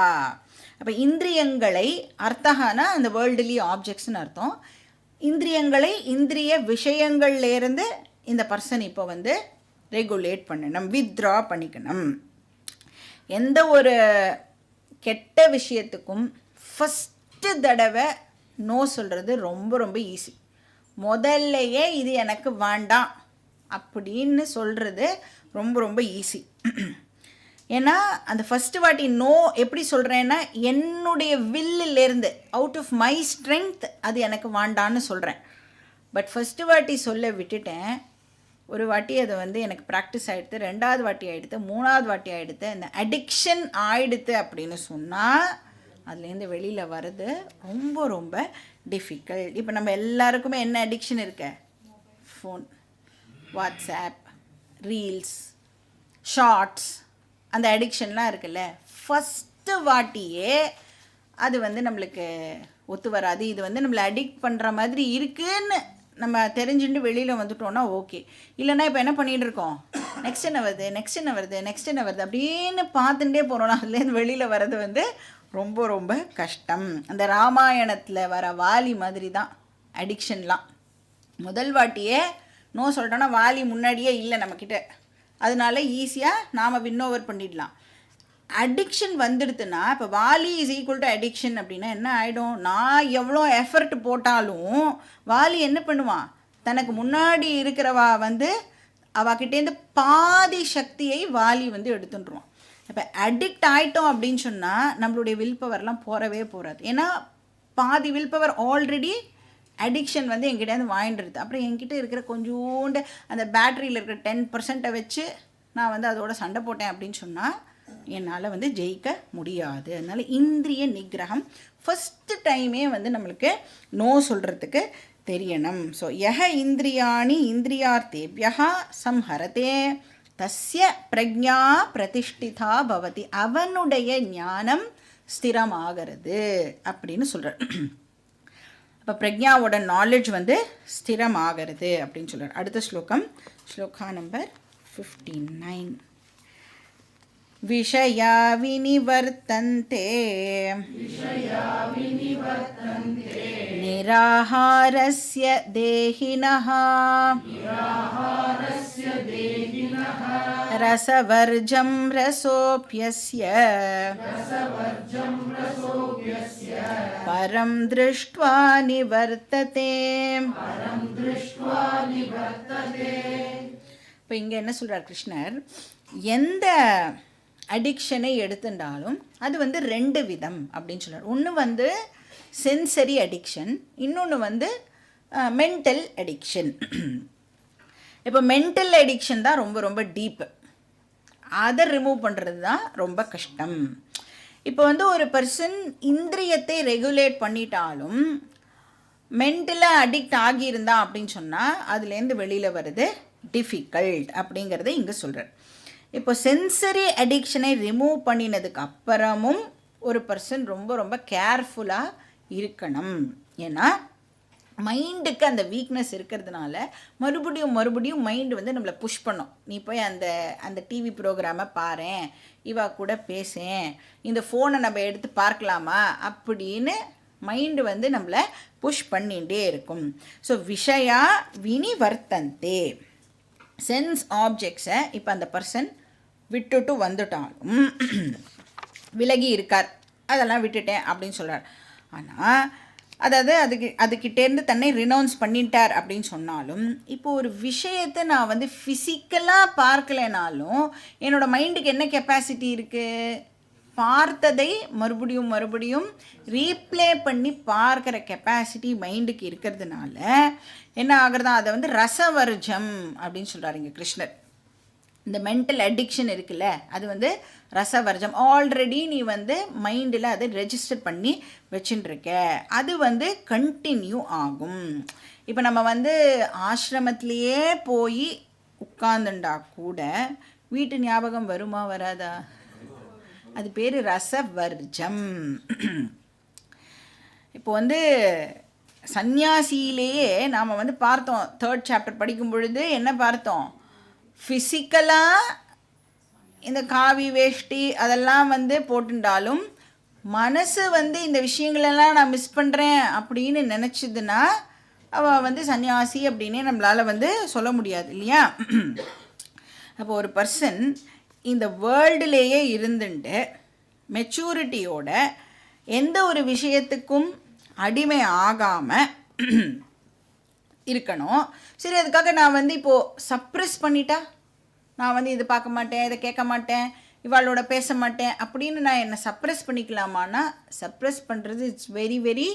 அப்போ இந்திரியங்களை, அர்த்தகானா அந்த வேர்ல்டுலி ஆப்ஜெக்ட்ஸ்னு அர்த்தம், இந்திரியங்களை இந்திரிய விஷயங்கள்லேருந்து இந்த பர்சன் இப்போ வந்து ரெகுலேட் பண்ணணும், வித்ரா பண்ணிக்கணும். எந்த ஒரு கெட்ட விஷயத்துக்கும் ஃபஸ்ட்டு தடவை நோ சொல்கிறது ரொம்ப ரொம்ப ஈஸி. முதல்லையே இது எனக்கு வேண்டாம் அப்படின்னு சொல்கிறது ரொம்ப ரொம்ப ஈஸி. ஏன்னா அந்த ஃபஸ்ட்டு வாட்டி நோ எப்படி சொல்கிறேன்னா என்னுடைய வில்லிலேருந்து, அவுட் ஆஃப் மை ஸ்ட்ரென்த் அது எனக்கு வேண்டான்னு சொல்கிறேன். பட் ஃபஸ்ட்டு வாட்டி சொல்ல விட்டுட்டேன், ஒரு வாட்டி அது வந்து எனக்கு ப்ராக்டிஸ் ஆகிடுது, 2வது வாட்டி ஆகிடுது, 3வது வாட்டி ஆகிடுது, இந்த அடிக்ஷன் ஆகிடுது அப்படின்னு சொன்னால் அதுலேருந்து வெளியில் வர்றது ரொம்ப ரொம்ப டிஃபிகல்ட். இப்போ நம்ம எல்லாருக்குமே என்ன அடிக்ஷன் இருக்க, ஃபோன், வாட்ஸ்ஆப், ரீல்ஸ், ஷார்ட்ஸ், அந்த அடிக்ஷன்லாம் இருக்குல்ல. ஃபஸ்ட்டு வாட்டியே அது வந்து நம்மளுக்கு ஒத்து வராது. இது வந்து நம்மளை அடிக்ட் பண்ணுற மாதிரி இருக்குன்னு நம்ம தெரிஞ்சுட்டு வெளியில் வந்துட்டோன்னா ஓகே. இல்லைன்னா இப்போ என்ன பண்ணிகிட்டு இருக்கோம், நெக்ஸ்ட் என்ன வருது அப்படின்னு பார்த்துட்டே போகிறோன்னா அதுலேருந்து வெளியில் வர்றது வந்து ரொம்ப ரொம்ப கஷ்டம். அந்த ராமாயணத்தில் வர வாலி மாதிரி தான் அடிக்ஷன்லாம். முதல் வாட்டியே நோ சொல்லிட்டோன்னா வாலி முன்னாடியே இல்லை நம்மக்கிட்ட, அதனால ஈஸியாக நாம் வின் ஓவர் பண்ணிடலாம். அடிக்ஷன் வந்துடுதுன்னா இப்போ value is equal to addiction அப்படின்னா என்ன ஆகிடும், நான் எவ்வளோ எஃபர்ட் போட்டாலும் வாலி என்ன பண்ணுவான், தனக்கு முன்னாடி இருக்கிறவா வந்து அவகிட்டேருந்து பாதி சக்தியை வாலி வந்து எடுத்துட்டுருவான். இப்போ அடிக்ட் ஆகிட்டோம் அப்படின்னு சொன்னால் நம்மளுடைய வில் பவர்லாம் போகவே போகாது. ஏன்னா பாதி வில் பவர் ஆல்ரெடி அடிக்ஷன் வந்து என்கிட்டேருந்து வாங்கிடுறது. அப்புறம் என்கிட்ட இருக்கிற கொஞ்சோண்டு அந்த பேட்டரியில் இருக்கிற 10% வச்சு நான் வந்து அதோட சண்டை போட்டேன் அப்படின்னு சொன்னால் என்னால் வந்து ஜெயிக்க முடியாது. அதனால் இந்திரிய நிகிரகம் ஃபஸ்ட்டு டைமே வந்து நம்மளுக்கு நோ சொல்கிறதுக்கு தெரியணும். ஸோ யஹ இந்திரியாணி இந்திரியார்த்தேபியா சம்ஹரதே தஸ்ய பிரக்ஞா பிரதிஷ்டிதா பவதி, அவனுடைய ஞானம் ஸ்திரமாகிறது அப்படின்னு சொல்கிறார். அப்போ பிரக்ஞாவோட நாலேஜ் வந்து ஸ்திரமாகிறது அப்படின்னு சொல்கிறார். அடுத்த ஸ்லோகம், ஸ்லோகா நம்பர் 59. விஷயா வினிவர்த்தந்தே நிராஹாரஸ்ய தேஹினஹ ரசவர்ஜம் ரசோப்யஸ்ய பரம் திருஷ்ட்வா நிவர்த்ததே. இப்போ இங்கே என்ன சொல்கிறார் கிருஷ்ணர், எந்த அடிக்ஷனை எடுத்துட்டாலும் அது வந்து 2 விதம் அப்படின்னு சொல்கிறார். ஒன்று வந்து சென்சரி அடிக்ஷன், இன்னொன்று வந்து மென்டல் அடிக்ஷன். இப்போ மென்டல் அடிக்ஷன் தான் ரொம்ப ரொம்ப டீப்பு, அதை ரிமூவ் பண்ணுறது தான் ரொம்ப கஷ்டம். இப்போ வந்து ஒரு பர்சன் இந்திரியத்தை ரெகுலேட் பண்ணிட்டாலும் மென்டலாக அடிக்ட் ஆகியிருந்தா அப்படின்னு சொன்னால் அதுலேருந்து வெளியில் வருது டிஃபிகல்ட் அப்படிங்கிறத இங்கே சொல்கிறார். இப்போ சென்சரி அடிக்ஷனை ரிமூவ் பண்ணினதுக்கு அப்புறமும் ஒரு பர்சன் ரொம்ப ரொம்ப கேர்ஃபுல்லாக இருக்கணும். ஏன்னா மைண்டுக்கு அந்த வீக்னஸ் இருக்கிறதுனால மறுபடியும் மைண்டு வந்து நம்மளை புஷ் பண்ணும். நீ போய் அந்த டிவி ப்ரோக்ராமை பாரேன், இவா கூட பேசேன், இந்த ஃபோனை நம்ம எடுத்து பார்க்கலாமா அப்படின்னு மைண்டு வந்து நம்மளை புஷ் பண்ணிகிட்டே இருக்கும். ஸோ விஷயா வினிவர்த்தந்தே, சென்ஸ் ஆப்ஜெக்ட்ஸை இப்போ அந்த பர்சன் விட்டுட்டு வந்துட்டாலும் விலகி இருக்கார், அதெல்லாம் விட்டுட்டேன் அப்படின்னு சொல்கிறார். ஆனால் அதாவது அதுக்கிட்டேருந்து தன்னை ரினவுன்ஸ் பண்ணிட்டார் அப்படின்னு சொன்னாலும், இப்போது ஒரு விஷயத்தை நான் வந்து ஃபிசிக்கலாக பார்க்கலைனாலும் என்னோடய மைண்டுக்கு என்ன கெப்பாசிட்டி இருக்குது, பார்த்ததை மறுபடியும் ரீப்ளே பண்ணி பார்க்குற கெப்பாசிட்டி மைண்டுக்கு இருக்கிறதுனால என்ன ஆகுறதா, அதை வந்து ரசவர்ஜம் அப்படின்னு சொல்கிறார் இங்கே கிருஷ்ணர். இந்த மென்டல் அடிக்ஷன் இருக்குல்ல, அது வந்து ரசவர்ஜம். ஆல்ரெடி நீ வந்து மைண்டில் அதை ரெஜிஸ்டர் பண்ணி வச்சுட்டுருக்க, அது வந்து கண்டினியூ ஆகும். இப்போ நம்ம வந்து ஆசிரமத்திலேயே போய் உட்கார்ந்துண்டா கூட வீட்டு ஞாபகம் வருமா வராதா? அது பேர் ரசவர்ஜம். இப்போ வந்து சந்நியாசியிலேயே நாம் வந்து பார்த்தோம், 3rd சாப்டர் படிக்கும் பொழுது என்ன பார்த்தோம், ஃபிசிக்கலாக இந்த காவி வேஷ்டி அதெல்லாம் வந்து போட்டுட்டாலும் மனசு வந்து இந்த விஷயங்களெல்லாம் நான் மிஸ் பண்ணுறேன் அப்படின்னு நினச்சிதுன்னா அவள் வந்து சன்னியாசி அப்படின்னே நம்மளால் வந்து சொல்ல முடியாது இல்லையா? அப்போ ஒரு பர்சன் இந்த வேர்ல்டுலேயே இருந்துட்டு மெச்சூரிட்டியோட எந்த ஒரு விஷயத்துக்கும் அடிமை ஆகாமல் இருக்கணும். சரி, அதுக்காக நான் வந்து இப்போது சப்ரெஸ் பண்ணிட்டா, நான் வந்து இது பார்க்க மாட்டேன், இதை கேட்க மாட்டேன், இவாளோட பேச மாட்டேன் அப்படின்னு நான் என்னை சப்ரெஸ் பண்ணிக்கலாமான்னா, சப்ரெஸ் பண்ணுறது இட்ஸ் வெரி வெரி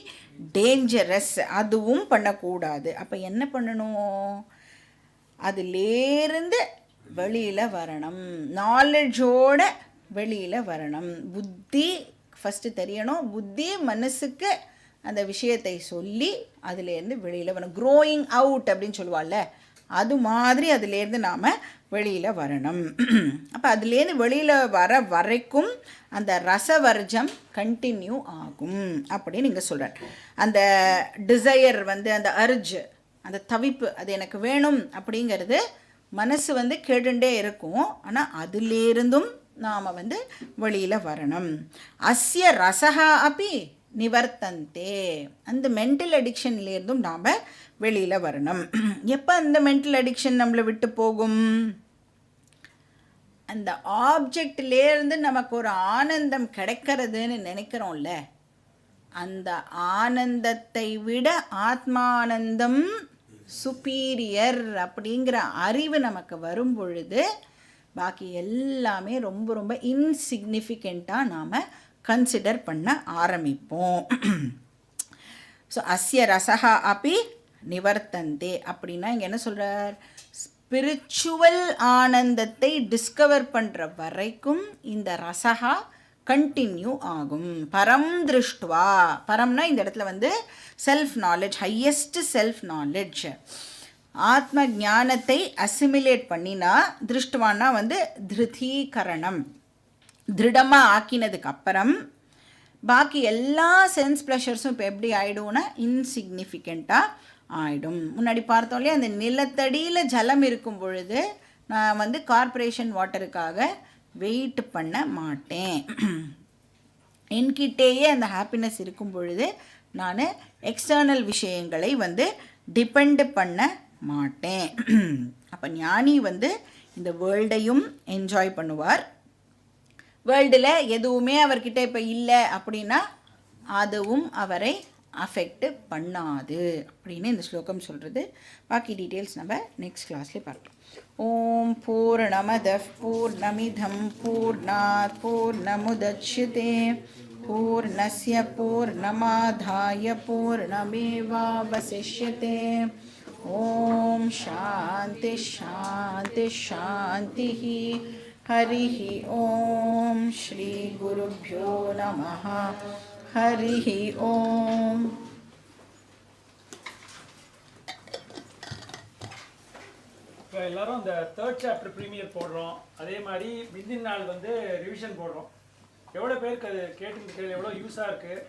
டேஞ்சரஸ். அதுவும் பண்ணக்கூடாது. அப்போ என்ன பண்ணணும், அதுலேருந்து வெளியில் வரணும், நாலேஜோட வெளியில் வரணும். புத்தி ஃபஸ்ட்டு தெரியணும், புத்தி மனசுக்கு அந்த விஷயத்தை சொல்லி அதுலேருந்து வெளியில் வரணும். க்ரோயிங் அவுட் அப்படின்னு சொல்லுவாள்ல, அது மாதிரி அதுலேருந்து நாம் வெளியில் வரணும். அப்போ அதுலேருந்து வெளியில் வர வரைக்கும் அந்த ரசவர்ஜம் கண்டினியூ ஆகும் அப்படின்னு நீங்கள் சொல்கிறார். அந்த டிசையர் வந்து அந்த அர்ஜ், அந்த தவிப்பு, அது எனக்கு வேணும் அப்படிங்கிறது மனசு வந்து கேட்டுண்டே இருக்கும். ஆனால் அதுலேருந்தும் நாம் வந்து வெளியில் வரணும். அஸ்ய ரசஹா அப்படி நிவர்த்தந்தே, அந்த மென்டல் அடிக்ஷன்லேருந்தும் நாம் வெளியில் வரணும். எப்போ அந்த மென்டல் அடிக்ஷன் நம்மளை விட்டு போகும், அந்த ஆப்ஜெக்ட்லேருந்து நமக்கு ஒரு ஆனந்தம் கிடைக்கிறதுன்னு நினைக்கிறோம்ல, அந்த ஆனந்தத்தை விட ஆத்மானந்தம் சுப்பீரியர் அப்படிங்கிற அறிவு நமக்கு வரும் பொழுது பாக்கி எல்லாமே ரொம்ப ரொம்ப இன்சிக்னிஃபிகண்ட்டாக நாம் கன்சிடர் பண்ண ஆரம்பிப்போம். ஸோ அஸ்ய ரசஹா அப்படி நிவர்த்தந்தே அப்படின்னா இங்கே என்ன சொல்கிறார், ஸ்பிரிச்சுவல் ஆனந்தத்தை டிஸ்கவர் பண்ணுற வரைக்கும் இந்த ரசஹா கண்டினியூ ஆகும். பரம் திருஷ்டுவா, பரம்னா இந்த இடத்துல வந்து self knowledge, highest self knowledge, ஆத்ம ஞானத்தை அசிமிலேட் பண்ணினா, திருஷ்டுவான்னா வந்து திருதீகரணம், திருடமாக ஆக்கினதுக்கு அப்புறம் பாக்கி எல்லா சென்ஸ் ப்ளஷர்ஸும் இப்போ எப்படி ஆகிடும்னா இன்சிக்னிஃபிகண்ட்டாக ஆகிடும். முன்னாடி பார்த்தோம் இல்லையா, அந்த நிலத்தடியில் ஜலம் இருக்கும் பொழுது நான் வந்து கார்ப்பரேஷன் வாட்டருக்காக வெயிட் பண்ண மாட்டேன், என்கிட்டேயே அந்த ஹாப்பினஸ் இருக்கும் பொழுது நான் எக்ஸ்டர்னல் விஷயங்களை வந்து டிபெண்ட் பண்ண மாட்டேன். அப்போ ஞானி வந்து இந்த வேர்ல்டையும் என்ஜாய் பண்ணுவார், வேர்ல்டில் எதுவுமே அவர்கிட்ட இப்போ இல்லை அப்படின்னா அதுவும் அவரை அஃபெக்ட் பண்ணாது அப்படின்னு இந்த ஸ்லோகம் சொல்கிறது. பாக்கி டீட்டெயில்ஸ் நம்ம நெக்ஸ்ட் கிளாஸ்லேயே பார்க்கலாம். ஓம் பூர்ணமதః பூர்ணமிதம் பூர்ணாத் பூர்ணமுதச்யதே பூர்ணஸ்ய பூர்ணமாதாய பூர்ணமேவாவசிஷ்யதே. ஓம் சாந்தி சாந்தி சாந்தி. हरिः ॐ श्री गुरुभ्यो नमः. हरिः ॐ. இப்போ எல்லாரும் அந்த தேர்ட் சாப்டர் ப்ரீமியர் போடுறோம், அதே மாதிரி முந்தின நாள் வந்து ரிவிஷன் போடுறோம். எவ்வளோ பேருக்கு அது கேட்டு எவ்வளோ யூஸாக இருக்குது,